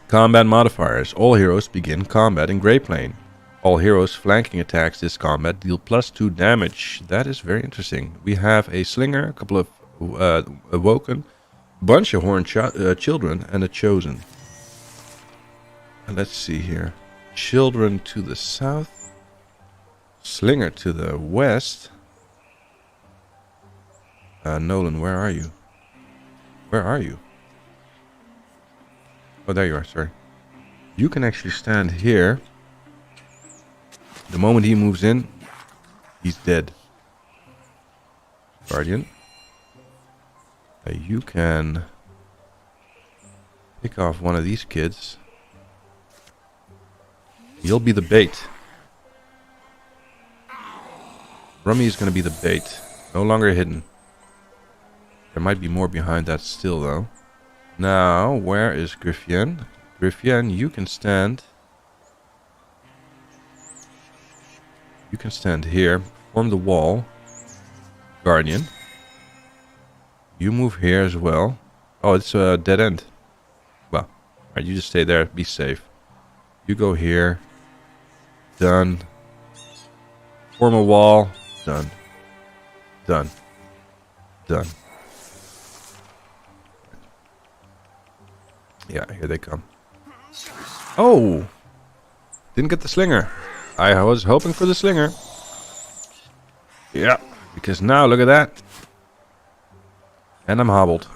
Combat modifiers. All heroes begin combat in Grey Plane. All heroes flanking attacks this combat deal +2 damage. That is very interesting. We have a slinger, a couple of awoken, bunch of horned children, and a chosen. And let's see here. Children to the south. Slinger to the west. Nolan, where are you? Where are you? Oh, there you are, sorry. You can actually stand here. The moment he moves in, he's dead. Guardian. You can pick off one of these kids. You'll be the bait. Rummy is going to be the bait. No longer hidden. There might be more behind that still, though. Now, where is Griffien? Griffien, you can stand. You can stand here. Form the wall. Guardian. You move here as well. Oh, it's a dead end. Well, alright, you just stay there. Be safe. You go here. Done. Form a wall. Done. Done. Done. Yeah, here they come. Oh! Didn't get the slinger. I was hoping for the slinger. Yeah, because now look at that. And I'm hobbled.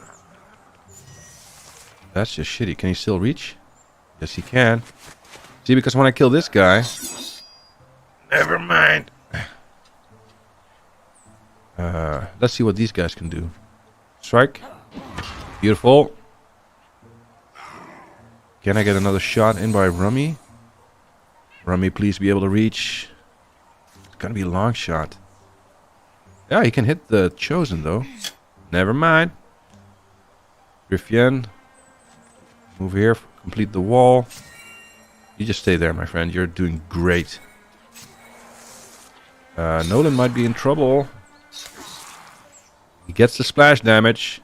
That's just shitty. Can he still reach? Yes, he can. See, because when I kill this guy... Never mind. Let's see what these guys can do. Strike. Beautiful. Can I get another shot in by Rummy? Rummy, please be able to reach. It's gonna be a long shot. Yeah, he can hit the Chosen, though. Never mind. Griffien. Move here. Complete the wall. You just stay there, my friend. You're doing great. Nolan might be in trouble. He gets the splash damage.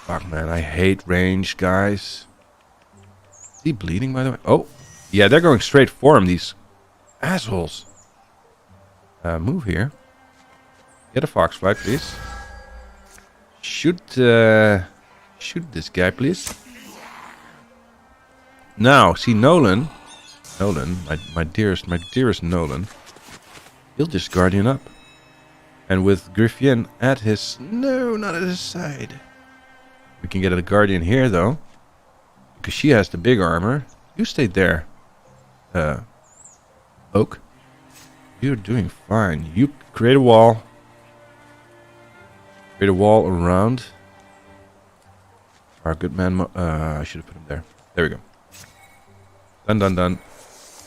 Fuck, man. I hate range, guys. Is he bleeding, by the way? Oh. Yeah, they're going straight for him, these assholes. Move here. Get a foxfly, please. Shoot this guy, please. Now, see Nolan, my dearest Nolan, he'll just Guardian up. And with Griffien at his... No, not at his side. We can get a Guardian here, though. Because she has the big armor. You stayed there. Oak. You're doing fine. You create a wall. Create a wall around. Our good man... I should have put him there. There we go. Done, done, done.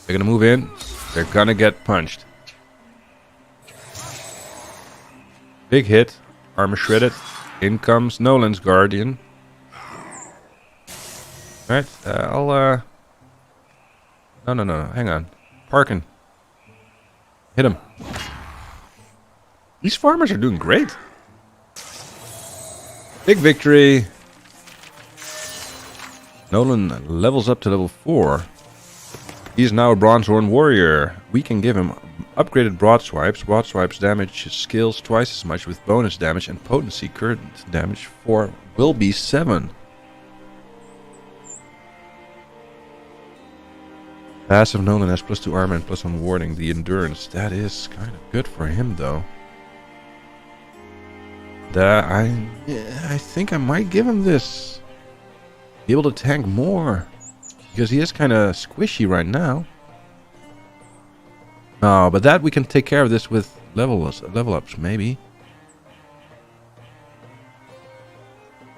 They're gonna move in. They're gonna get punched. Big hit. Armor shredded. In comes Nolan's Guardian. Alright, I'll... No. Hang on. Parkin. Hit him. These farmers are doing great. Big victory. Nolan levels up to level 4. He's now a Bronzehorn Warrior. We can give him upgraded Broadswipes. Broadswipes damage skills twice as much with bonus damage, and potency current damage 4 will be 7. Passive Nolan has +2 armor and +1 warding. The endurance, that is kind of good for him, though. I think I might give him this. Be able to tank more, because he is kind of squishy right now. Oh, but that we can take care of this with level ups, maybe.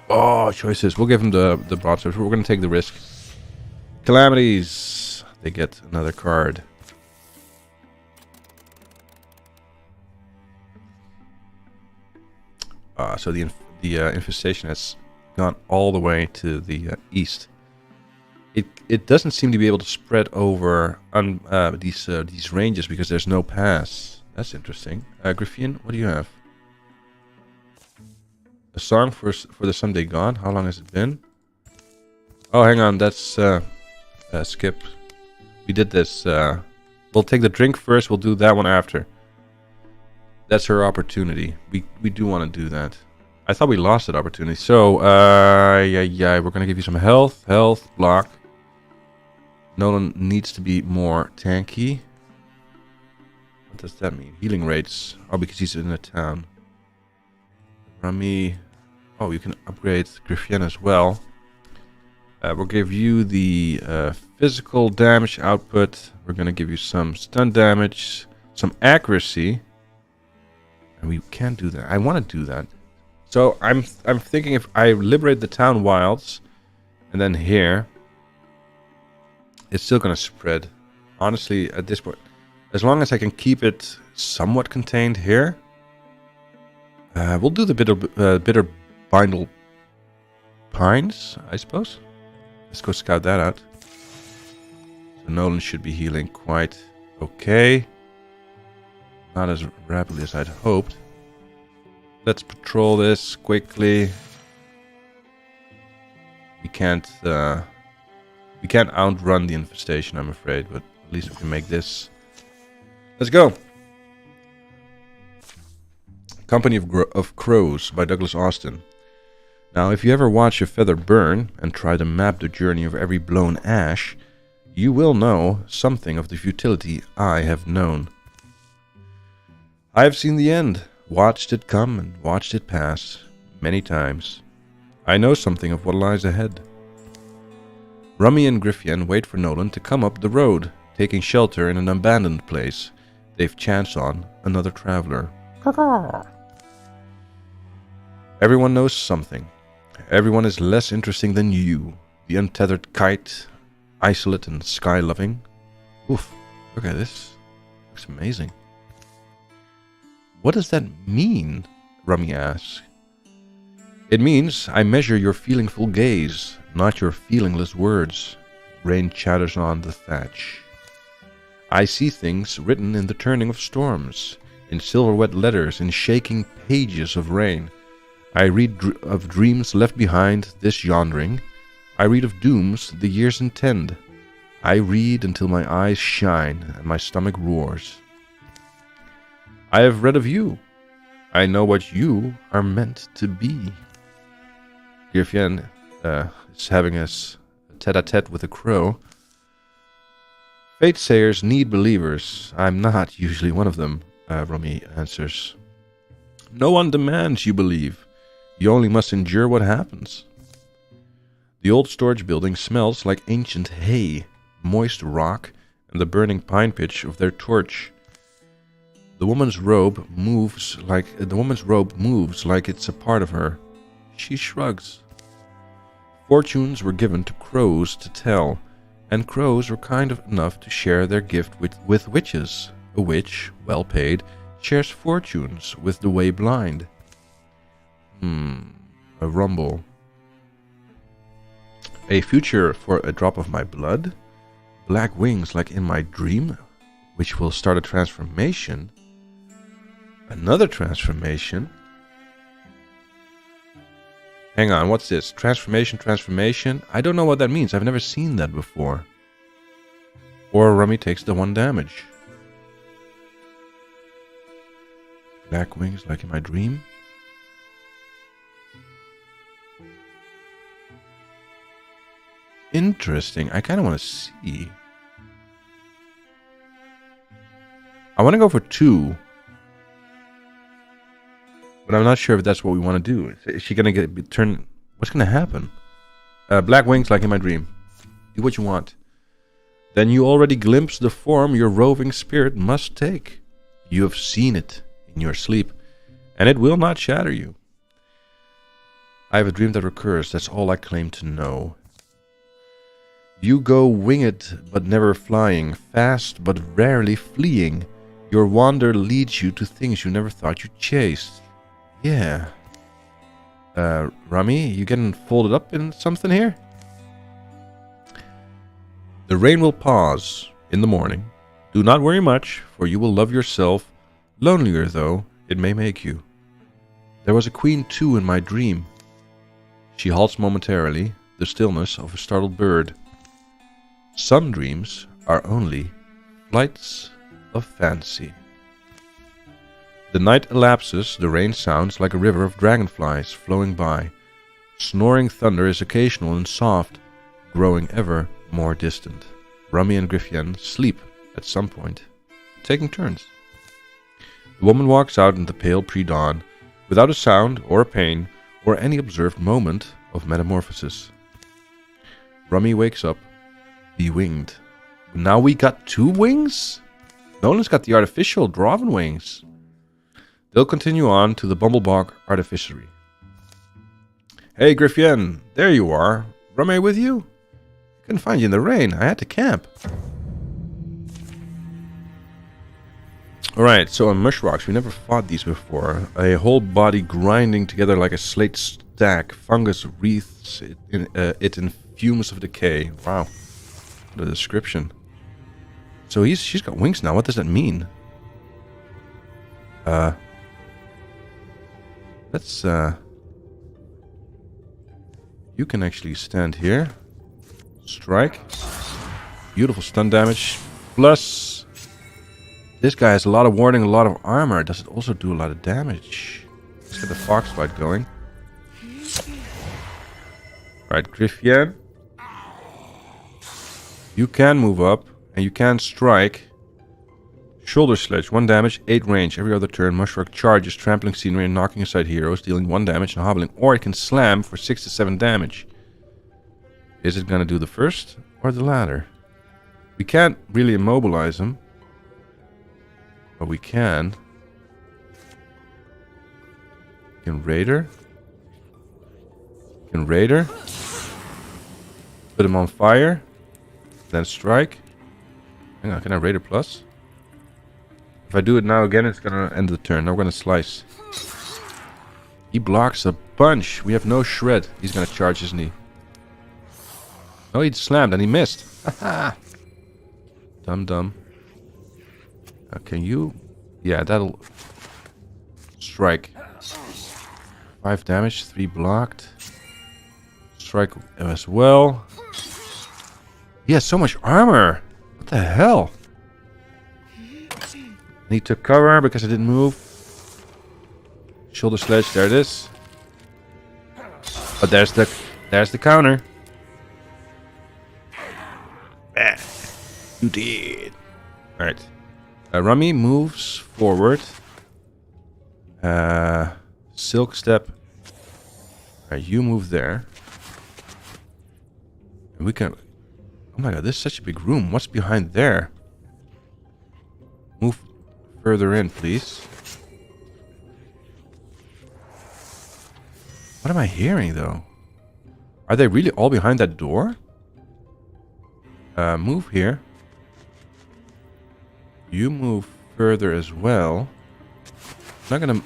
Oh, choices. We'll give him the broadswords. We're going to take the risk. Calamities. They get another card. So the infestation has gone all the way to the east. It doesn't seem to be able to spread over these ranges because there's no pass. That's interesting. Griffien, what do you have? A song for the someday gone. How long has it been? Oh, hang on. That's skip. We did this. We'll take the drink first. We'll do that one after. That's her opportunity. We do want to do that. I thought we lost that opportunity. So, yeah, we're gonna give you some health. Health block. Nolan needs to be more tanky. What does that mean? Healing rates. Oh, because he's in a town. Rummy. Oh, you can upgrade Griffien as well. We'll give you the physical damage output. We're gonna give you some stun damage, some accuracy. And we can't do that. I want to do that. So I'm thinking if I liberate the town wilds, and then here, it's still gonna spread honestly, at this point, as long as I can keep it somewhat contained here, we'll do the bitter bindle pines, I suppose. Let's go scout that out. So Nolan should be healing quite okay. Not as rapidly as I'd hoped. Let's patrol this quickly. We can't outrun the infestation, I'm afraid, but at least we can make this. Let's go. Company of Crows by Douglas Austin. Now, if you ever watch a feather burn and try to map the journey of every blown ash, you will know something of the futility I have known. I have seen the end, watched it come and watched it pass, many times. I know something of what lies ahead. Rummy and Griffien wait for Nolan to come up the road, taking shelter in an abandoned place they've chanced on another traveler. Everyone knows something. Everyone is less interesting than you, the untethered kite, isolate and sky-loving. Oof, look at this. Looks amazing. What does that mean? Rummy asks. It means I measure your feelingful gaze, not your feelingless words. Rain chatters on the thatch. I see things written in the turning of storms, in silver-wet letters, in shaking pages of rain. I read of dreams left behind this yondering. I read of dooms the years intend. I read until my eyes shine and my stomach roars. I have read of you. I know what you are meant to be. Griffien is having a tete-a-tete with a crow. Fatesayers need believers. I'm not usually one of them, Rummy answers. No one demands you believe. You only must endure what happens. The old storage building smells like ancient hay, moist rock, and the burning pine pitch of their torch. The woman's robe moves like it's a part of her. She shrugs. Fortunes were given to crows to tell, and crows were kind enough to share their gift with witches. A witch, well paid, shares fortunes with the way blind. A rumble. A future for a drop of my blood? Black wings like in my dream, which will start a transformation? Another transformation? Hang on, what's this? Transformation? I don't know what that means. I've never seen that before. Or Rummy takes the 1 damage. Black wings like in my dream? Interesting. I kind of want to see. I want to go for 2. But I'm not sure if that's what we want to do. Is she going to turn... What's going to happen? Black wings like in my dream. Do what you want. Then you already glimpse the form your roving spirit must take. You have seen it in your sleep, and it will not shatter you. I have a dream that recurs. That's all I claim to know. You go winged but never flying, fast but rarely fleeing. Your wander leads you to things you never thought you'd chase. Yeah. Rummy, you getting folded up in something here? The rain will pause in the morning. Do not worry much, for you will love yourself. Lonelier, though, it may make you. There was a queen too in my dream. She halts momentarily, the stillness of a startled bird. Some dreams are only flights of fancy. The night elapses, the rain sounds like a river of dragonflies flowing by. Snoring thunder is occasional and soft, growing ever more distant. Rummy and Griffien sleep at some point, taking turns. The woman walks out in the pale pre-dawn, without a sound or a pain or any observed moment of metamorphosis. Rummy wakes up, be-winged. Now we got 2 wings? Nolan's got the artificial Draven wings. They'll continue on to the Bumblebog artificery. Hey Griffien, there you are. Rummy with you? Couldn't find you in the rain. I had to camp. Alright, so on Mushrocks, we never fought these before. A whole body grinding together like a slate stack. Fungus wreathes it in fumes of decay. Wow. What a description. So she's got wings now. What does that mean? Let's you can actually stand here. Strike. Beautiful stun damage. Plus this guy has a lot of warding, a lot of armor. Does it also do a lot of damage? Let's get the fox fight going. Right, Griffien. You can move up and you can strike. Shoulder Sledge, 1 damage, 8 range. Every other turn, Mushrock charges, trampling scenery and knocking aside heroes, dealing 1 damage and hobbling. Or it can slam for 6 to 7 damage. Is it gonna do the first or the latter? We can't really immobilize him. But we can. Raider. Raider. Put him on fire. Then strike. Hang on, can I Raider plus? If I do it now again, it's gonna end the turn. Now we're gonna slice. He blocks a bunch. We have no shred. He's gonna charge, isn't he? Oh, he slammed and he missed. Haha. Dumb. Can you? Yeah, that'll strike. 5 damage, 3 blocked. Strike as well. He has so much armor. What the hell? And he took cover because I didn't move. Shoulder Sledge, there it is. But there's the counter. You did. Alright. Rummy moves forward. Silk Step. You move there. And we can... Oh my god, this is such a big room. What's behind there? Move further in, please. What am I hearing, though? Are they really all behind that door? Move here. You move further as well. Not gonna...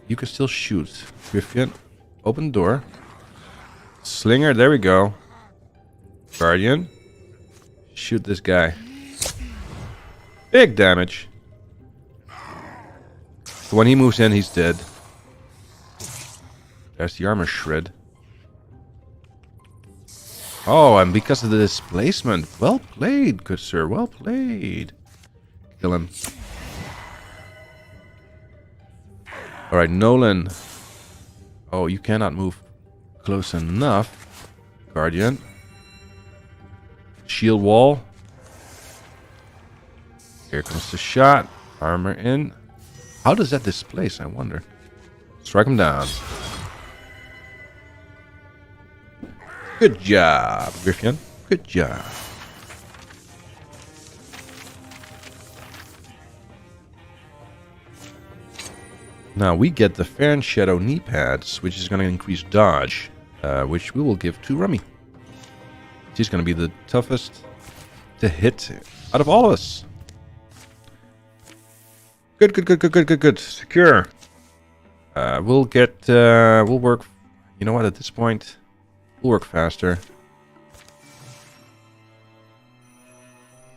You can still shoot. Griffin, open the door. Slinger, there we go. Guardian. Shoot this guy. Big damage. So when he moves in, he's dead. There's the armor shred. Oh, and because of the displacement. Well played, good sir. Well played. Kill him. Alright, Nolan. Oh, you cannot move close enough. Guardian. Shield wall. Here comes the shot. Armor in. How does that displace, I wonder? Strike him down. Good job, Griffin. Good job. Now we get the Fan Shadow knee pads, which is going to increase dodge, which we will give to Rummy. She's going to be the toughest to hit out of all of us. Good. Secure. We'll get, we'll work, you know what, at this point, we'll work faster.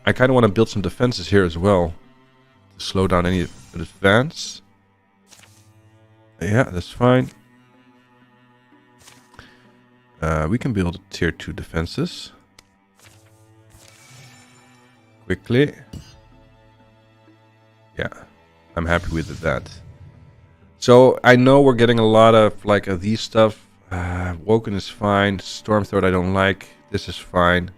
I kind of want to build some defenses here as well, to slow down any advance. Yeah, that's fine. We can build tier 2 defenses. Quickly. Yeah, I'm happy with that. So, I know we're getting a lot of, like, these stuff. Woken is fine. Stormthroat I don't like. This is fine.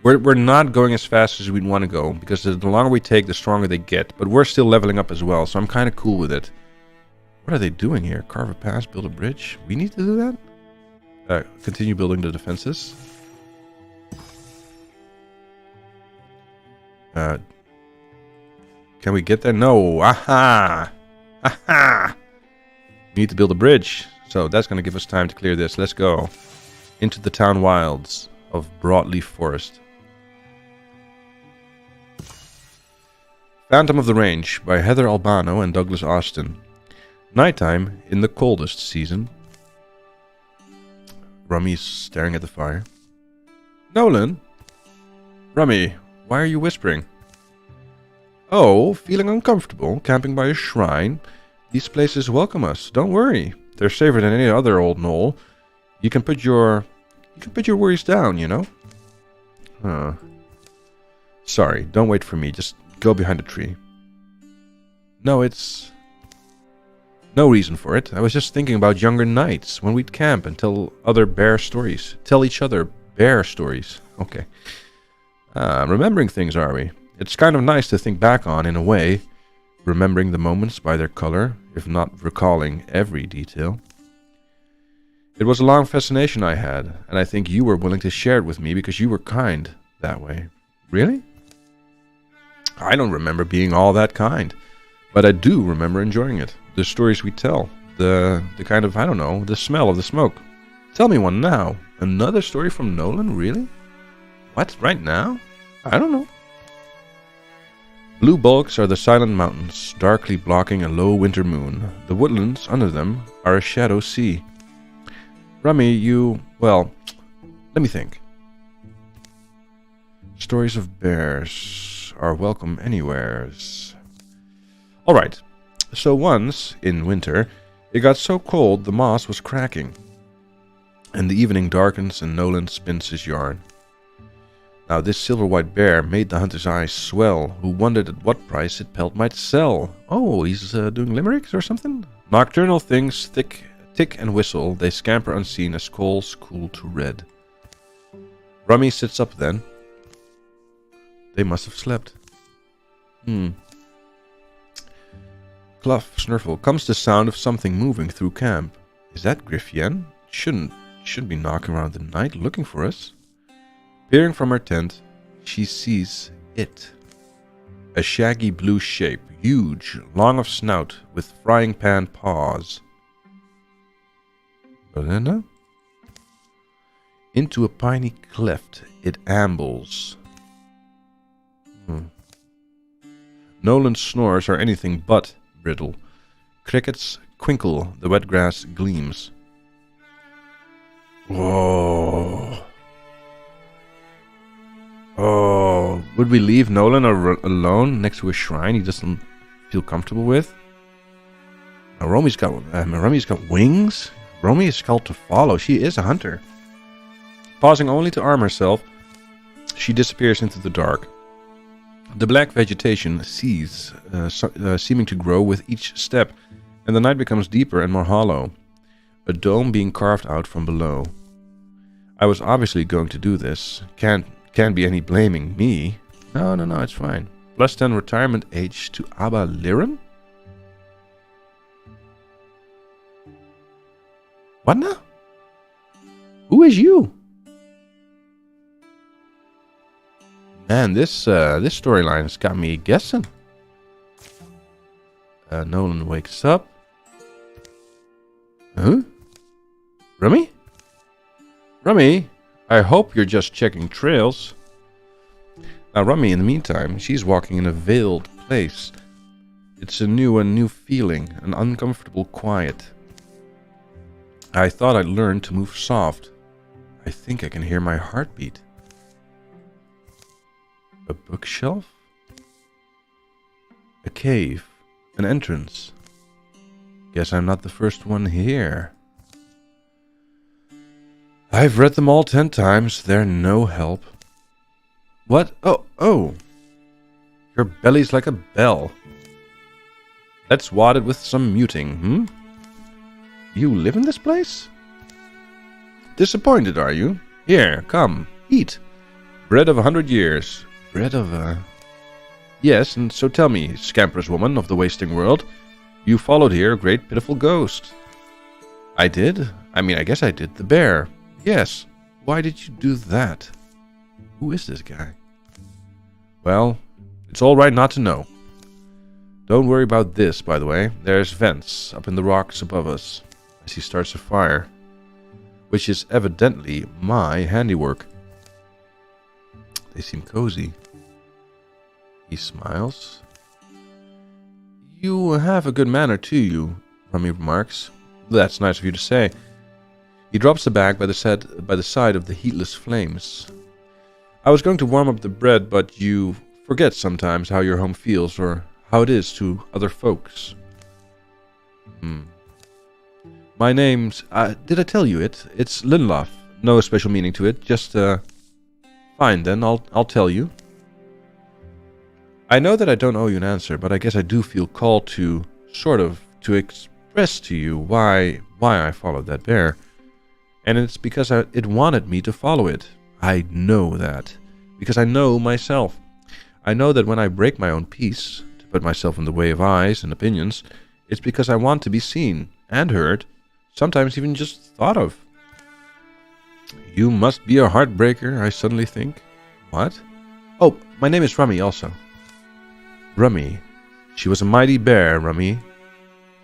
We're not going as fast as we'd want to go, because the longer we take, the stronger they get. But we're still leveling up as well, so I'm kind of cool with it. What are they doing here? Carve a pass, build a bridge? We need to do that? Continue building the defenses. Can we get there? No! Aha! Aha! We need to build a bridge. So that's going to give us time to clear this. Let's go. Into the town wilds of Broadleaf Forest. Phantom of the Range by Heather Albano and Douglas Austin. Nighttime in the coldest season. Rummy's staring at the fire. Nolan? Rummy, why are you whispering? Oh, feeling uncomfortable, camping by a shrine. These places welcome us, don't worry. They're safer than any other old knoll. You can put your worries down, you know? Sorry, don't wait for me, just go behind a tree. No, it's... no reason for it. I was just thinking about younger nights when we'd camp and tell other bear stories. Tell each other bear stories. Okay. Remembering things, are we? It's kind of nice to think back on, in a way. Remembering the moments by their color, if not recalling every detail. It was a long fascination I had, and I think you were willing to share it with me because you were kind that way. Really? I don't remember being all that kind, but I do remember enjoying it. The stories we tell, the kind of, I don't know, the smell of the smoke. Tell me one now. Another story from Nolan, really? What, right now? I don't know. Blue bulks are the silent mountains, darkly blocking a low winter moon. The woodlands under them are a shadow sea. Rummy, well, let me think. Stories of bears are welcome anywheres. Alright, so once, in winter, it got so cold the moss was cracking. And the evening darkens and Nolan spins his yarn. Now this silver-white bear made the hunter's eyes swell, who wondered at what price its pelt might sell. Oh, he's doing limericks or something? Nocturnal things tick and whistle, they scamper unseen as coals cool to red. Rummy sits up then. They must have slept. Cluff, snurfle, comes the sound of something moving through camp. Is that Griffien? Shouldn't be knocking around the night looking for us. Peering from her tent, she sees it. A shaggy blue shape, huge, long of snout, with frying pan paws. Belinda? Into a piney cleft it ambles. Nolan's snores are anything but brittle. Crickets quinkle, the wet grass gleams. Whoa. Oh, would we leave Nolan alone next to a shrine he doesn't feel comfortable with? Now, Romy's got wings. Romy is called to follow. She is a hunter. Pausing only to arm herself, she disappears into the dark. The black vegetation seethes, seeming to grow with each step, and the night becomes deeper and more hollow, a dome being carved out from below. I was obviously going to do this. Can't be any blaming me. No, it's fine. Plus 10 retirement age to Abba Liren? What now? Who is you? Man, this storyline has got me guessing. Nolan wakes up. Huh? Rummy? Rummy, I hope you're just checking trails. Now Rummy, in the meantime, she's walking in a veiled place. It's a new feeling, an uncomfortable quiet. I thought I'd learn to move soft. I think I can hear my heartbeat. A bookshelf? A cave? An entrance? Guess I'm not the first one here. I've read them all 10 times. They're no help. What? Oh. Your belly's like a bell. Let's wad it with some muting, You live in this place? Disappointed, are you? Here, come, eat. Bread of 100 years. Bread of Yes, and so tell me, scamperous woman of the wasting world, you followed here a great pitiful ghost. I did? I guess I did. The bear. Yes. Why did you do that? Who is this guy? Well, it's all right not to know. Don't worry about this, by the way. There's vents up in the rocks above us. As he starts a fire, which is evidently my handiwork. They seem cozy. He smiles. You have a good manner to you, Rummy remarks. That's nice of you to say. He drops the bag by the side of the heatless flames. I was going to warm up the bread, but you forget sometimes how your home feels or how it is to other folks. My name's... did I tell you it? It's Linlof. No special meaning to it, just... Fine then, I'll tell you. I know that I don't owe you an answer, but I guess I do feel called to, sort of, to express to you why I followed that bear. And it's because it wanted me to follow it. I know that. Because I know myself. I know that when I break my own peace, to put myself in the way of eyes and opinions, it's because I want to be seen and heard, sometimes even just thought of. You must be a heartbreaker, I suddenly think. What? Oh, my name is Rummy also. Rummy. She was a mighty bear, Rummy.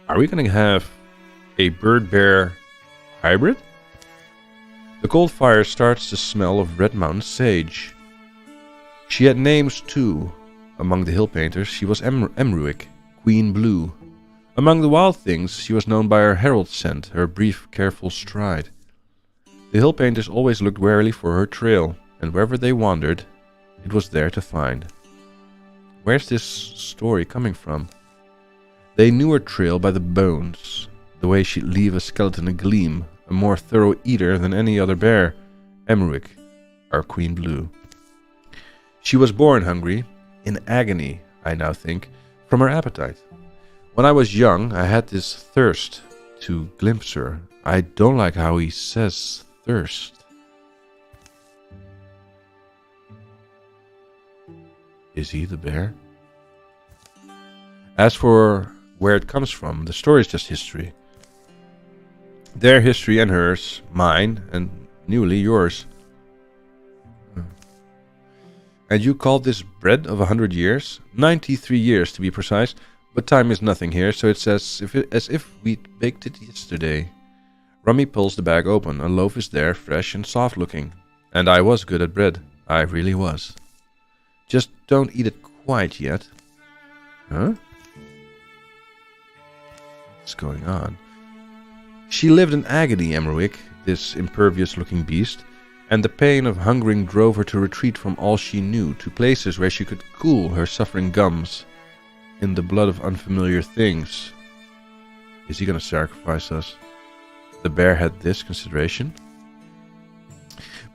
Are we going to have a bird-bear hybrid? The cold fire starts to smell of Red Mountain sage. She had names too. Among the hill painters, she was Emruik, Queen Blue. Among the wild things, she was known by her herald scent, her brief, careful stride. The hill painters always looked warily for her trail, and wherever they wandered, it was there to find. Where's this story coming from? They knew her trail by the bones, the way she'd leave a skeleton agleam, a more thorough eater than any other bear, Emruik, our Queen Blue. She was born hungry, in agony, I now think, from her appetite. When I was young, I had this thirst to glimpse her. I don't like how he says thirst. Is he the bear? As for where it comes from, the story is just history. Their history and hers, mine, and newly yours. And you called this bread of 100 years? 93 years to be precise, but time is nothing here, so it's as if we'd baked it yesterday. Rummy pulls the bag open. A loaf is there, fresh and soft looking. And I was good at bread. I really was. Just don't eat it quite yet. Huh? What's going on? She lived in agony, Emruik, this impervious-looking beast, and the pain of hungering drove her to retreat from all she knew, to places where she could cool her suffering gums in the blood of unfamiliar things. Is he going to sacrifice us? The bear had this consideration?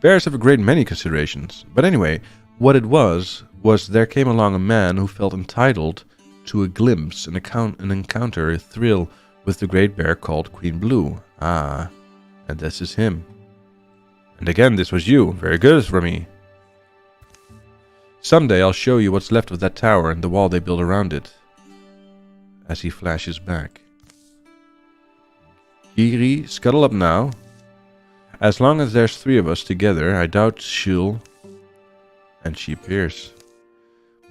Bears have a great many considerations, but anyway, what it was there came along a man who felt entitled to a glimpse, an encounter, a thrill with the great bear called Queen Blue. Ah, and this is him. And again, this was you. Very good, Rummy. Someday I'll show you what's left of that tower and the wall they built around it. As he flashes back. Kiri, scuttle up now. As long as there's 3 of us together, I doubt she'll... And she appears.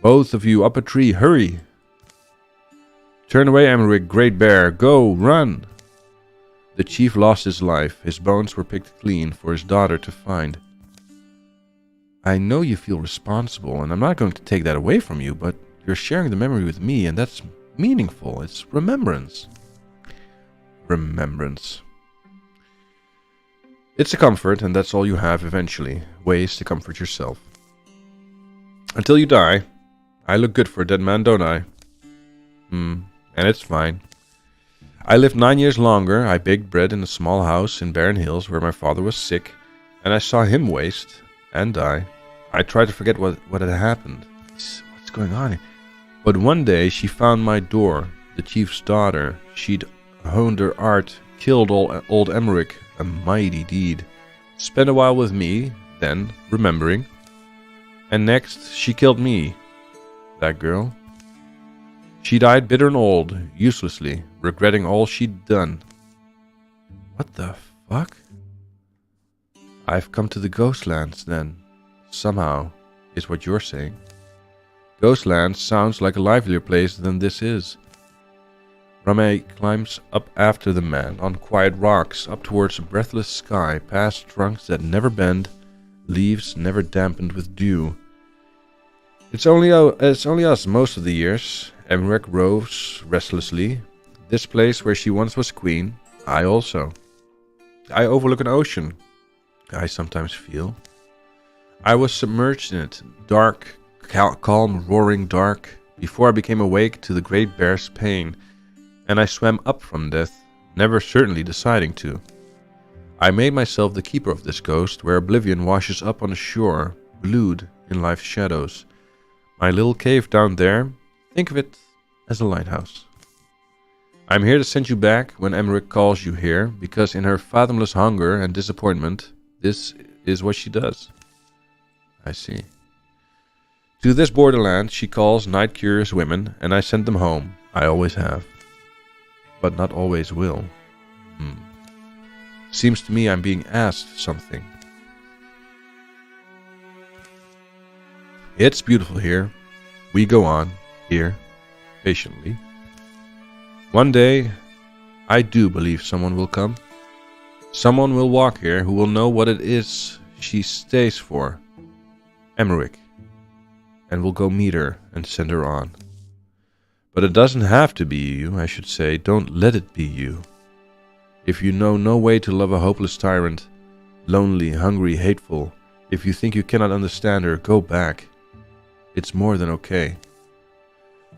Both of you up a tree, hurry! Turn away, Emruik, great bear, go, run! The chief lost his life. His bones were picked clean for his daughter to find. I know you feel responsible, and I'm not going to take that away from you, but you're sharing the memory with me, and that's meaningful. It's remembrance. Remembrance. It's a comfort, and that's all you have eventually. Ways to comfort yourself. Until you die. I look good for a dead man, don't I? And it's fine. I lived 9 years longer. I baked bread in a small house in Barren Hills where my father was sick, and I saw him waste and die. I tried to forget what had happened. What's going on here? But one day she found my door, the chief's daughter. She'd honed her art, killed old Emruik, a mighty deed. Spent a while with me, then, remembering. And next, she killed me. That girl. She died bitter and old, uselessly, regretting all she'd done. What the fuck? I've come to the Ghostlands, then. Somehow, is what you're saying. Ghostlands sounds like a livelier place than this is. Rummy climbs up after the man, on quiet rocks, up towards a breathless sky, past trunks that never bend, leaves never dampened with dew. It's only us most of the years. Emmerich roves restlessly. This place where she once was queen, I also. I overlook an ocean, I sometimes feel. I was submerged in it, dark, calm, roaring dark, before I became awake to the great bear's pain, and I swam up from death, never certainly deciding to. I made myself the keeper of this ghost, where oblivion washes up on the shore, blued in life's shadows. My little cave down there, think of it as a lighthouse. I'm here to send you back when Emmerich calls you here, because in her fathomless hunger and disappointment, this is what she does. I see. To this borderland she calls night-curious women, and I send them home. I always have. But not always will. Seems to me I'm being asked something. It's beautiful here. We go on, here, patiently. One day, I do believe someone will come. Someone will walk here who will know what it is she stays for. Emmerich. And will go meet her and send her on. But it doesn't have to be you, I should say. Don't let it be you. If you know no way to love a hopeless tyrant, lonely, hungry, hateful, if you think you cannot understand her, go back. It's more than okay.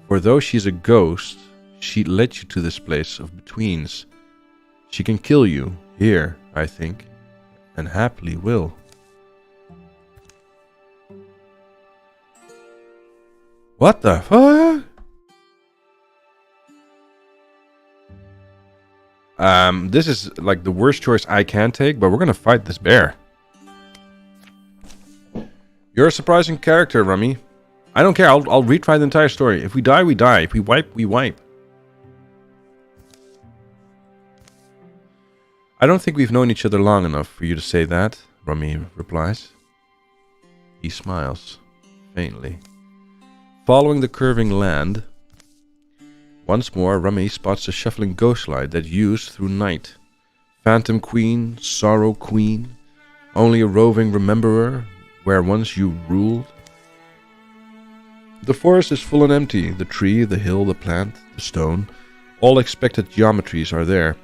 For though she's a ghost, she led you to this place of betweens. She can kill you, here, I think, and happily will. What the fuck? This is like the worst choice I can take, but we're gonna fight this bear. You're a surprising character, Rummy. I don't care, I'll retry the entire story. If we die, we die. If we wipe, we wipe. I don't think we've known each other long enough for you to say that, Rummy replies. He smiles, faintly. Following the curving land, once more Rummy spots a shuffling ghostlight that used through night. Phantom Queen, Sorrow Queen, only a roving rememberer where once you ruled. The forest is full and empty, the tree, the hill, the plant, the stone, all expected geometries are there.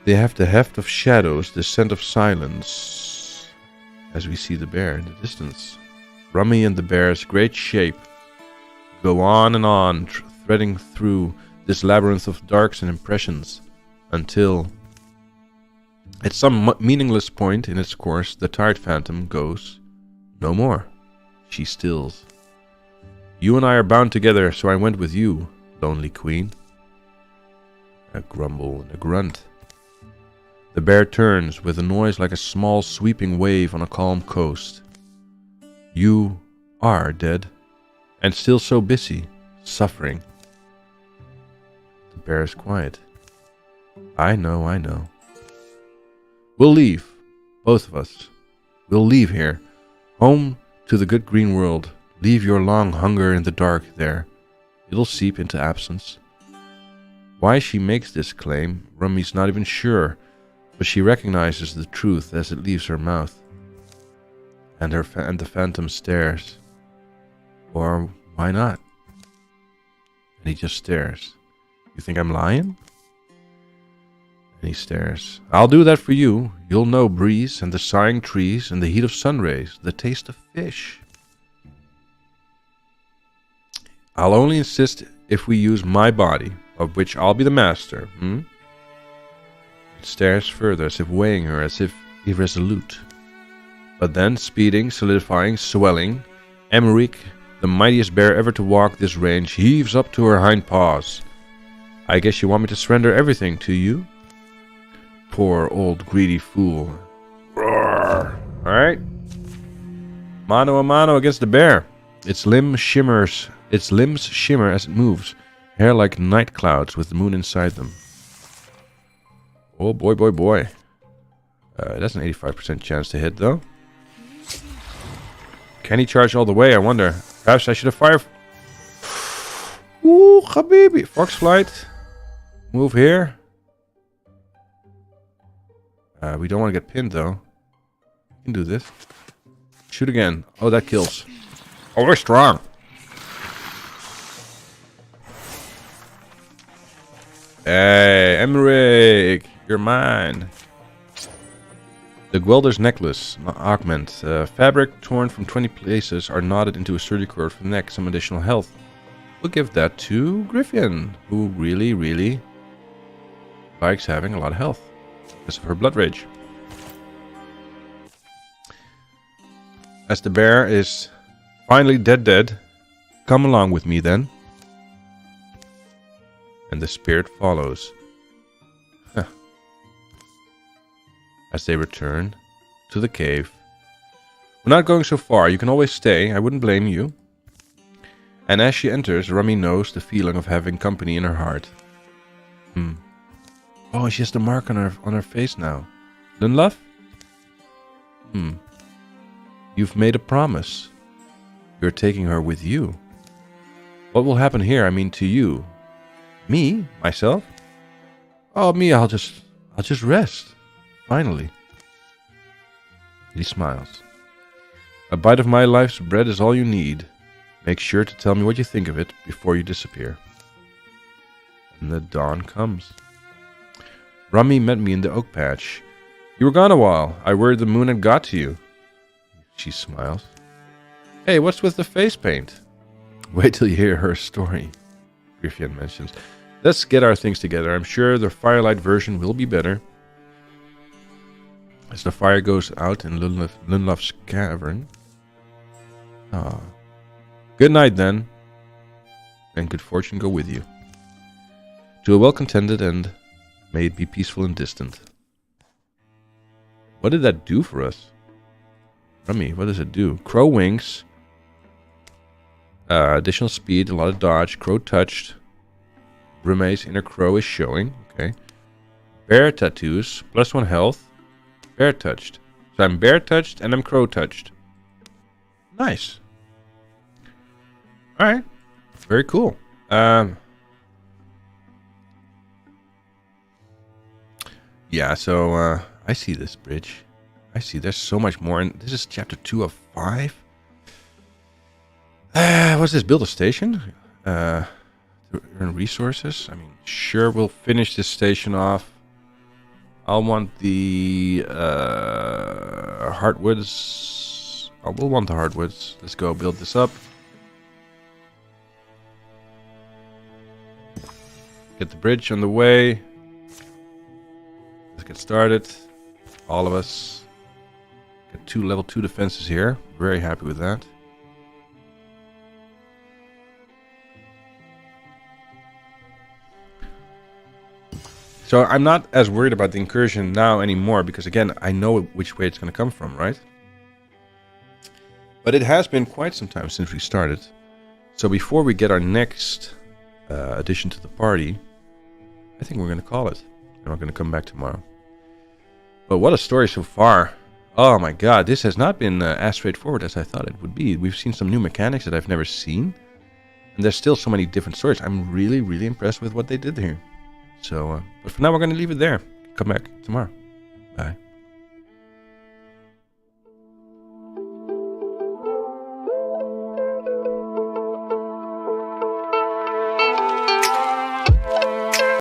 They have the heft of shadows, the scent of silence, as we see the bear in the distance. Rummy and the bear's great shape go on and on, threading through this labyrinth of darks and impressions, until, at some meaningless point in its course, the tired phantom goes no more. She stills. You and I are bound together, so I went with you, lonely queen. A grumble and a grunt. The bear turns with a noise like a small sweeping wave on a calm coast. You are dead, and still so busy, suffering. The bear is quiet. I know, I know. We'll leave, both of us. We'll leave here, home to the good green world. Leave your long hunger in the dark there. It'll seep into absence. Why she makes this claim, Rummy's not even sure, but she recognizes the truth as it leaves her mouth. And the phantom stares. Or why not? And he just stares. You think I'm lying? And he stares. I'll do that for you. You'll know breeze and the sighing trees and the heat of sun rays, the taste of fish. I'll only insist if we use my body, of which I'll be the master. It stares further, as if weighing her, as if irresolute. But then, speeding, solidifying, swelling, Emmerich, the mightiest bear ever to walk this range, heaves up to her hind paws. I guess you want me to surrender everything to you? Poor old greedy fool. Roar! Alright. Mano a mano against the bear. Its limbs shimmer as it moves, hair like night clouds with the moon inside them. Oh boy, boy, boy. That's an 85% chance to hit, though. Can he charge all the way? I wonder. Perhaps I should have fired. Ooh, habibi. Fox flight. Move here. We don't want to get pinned, though. We can do this. Shoot again. Oh, that kills. Oh, we're strong. Hey, Emmerich, you're mine. The Gwelder's necklace, augment. Fabric torn from 20 places are knotted into a sturdy cord for the neck. Some additional health. We'll give that to Griffin, who really, really likes having a lot of health because of her blood rage. As the bear is finally dead, come along with me then. And the spirit follows. Huh. As they return to the cave. We're not going so far. You can always stay. I wouldn't blame you. And as she enters, Rummy knows the feeling of having company in her heart. Oh, she has the mark on her face now. Lunluff? You've made a promise. You're taking her with you. What will happen here? I mean to you. Me? Myself? Oh, me, I'll just rest. Finally. He smiles. A bite of my life's bread is all you need. Make sure to tell me what you think of it before you disappear. And the dawn comes. Rummy met me in the oak patch. You were gone a while. I worried the moon had got to you. She smiles. Hey, what's with the face paint? Wait till you hear her story, Griffin mentions. Let's get our things together. I'm sure the firelight version will be better. As the fire goes out in Lunluff's cavern. Ah. Good night, then. And good fortune go with you. To a well-contented end, may it be peaceful and distant. What did that do for us? Rummy, what does it do? Crow wings. Additional speed, a lot of dodge. Crow touched. Rummy's inner crow is showing. Okay. Bear tattoos. +1 health. Bear touched. So I'm bear touched and I'm crow touched. Nice. Alright. Very cool. Yeah, so I see this bridge. I see there's so much more. And this is chapter 2 of 5. What's this? Build a station? To earn resources? I mean, sure, we'll finish this station off. I'll want the hardwoods. I will want the hardwoods. Let's go build this up. Get the bridge on the way. Let's get started. All of us. Got 2 level 2 defenses here. Very happy with that. So I'm not as worried about the incursion now anymore because, again, I know which way it's going to come from, right? But it has been quite some time since we started. So before we get our next addition to the party, I think we're going to call it. And we're going to come back tomorrow. But what a story so far. Oh my god, this has not been as straightforward as I thought it would be. We've seen some new mechanics that I've never seen. And there's still so many different stories. I'm really, really impressed with what they did here. So, but for now we're going to leave it there. Come back tomorrow. Bye.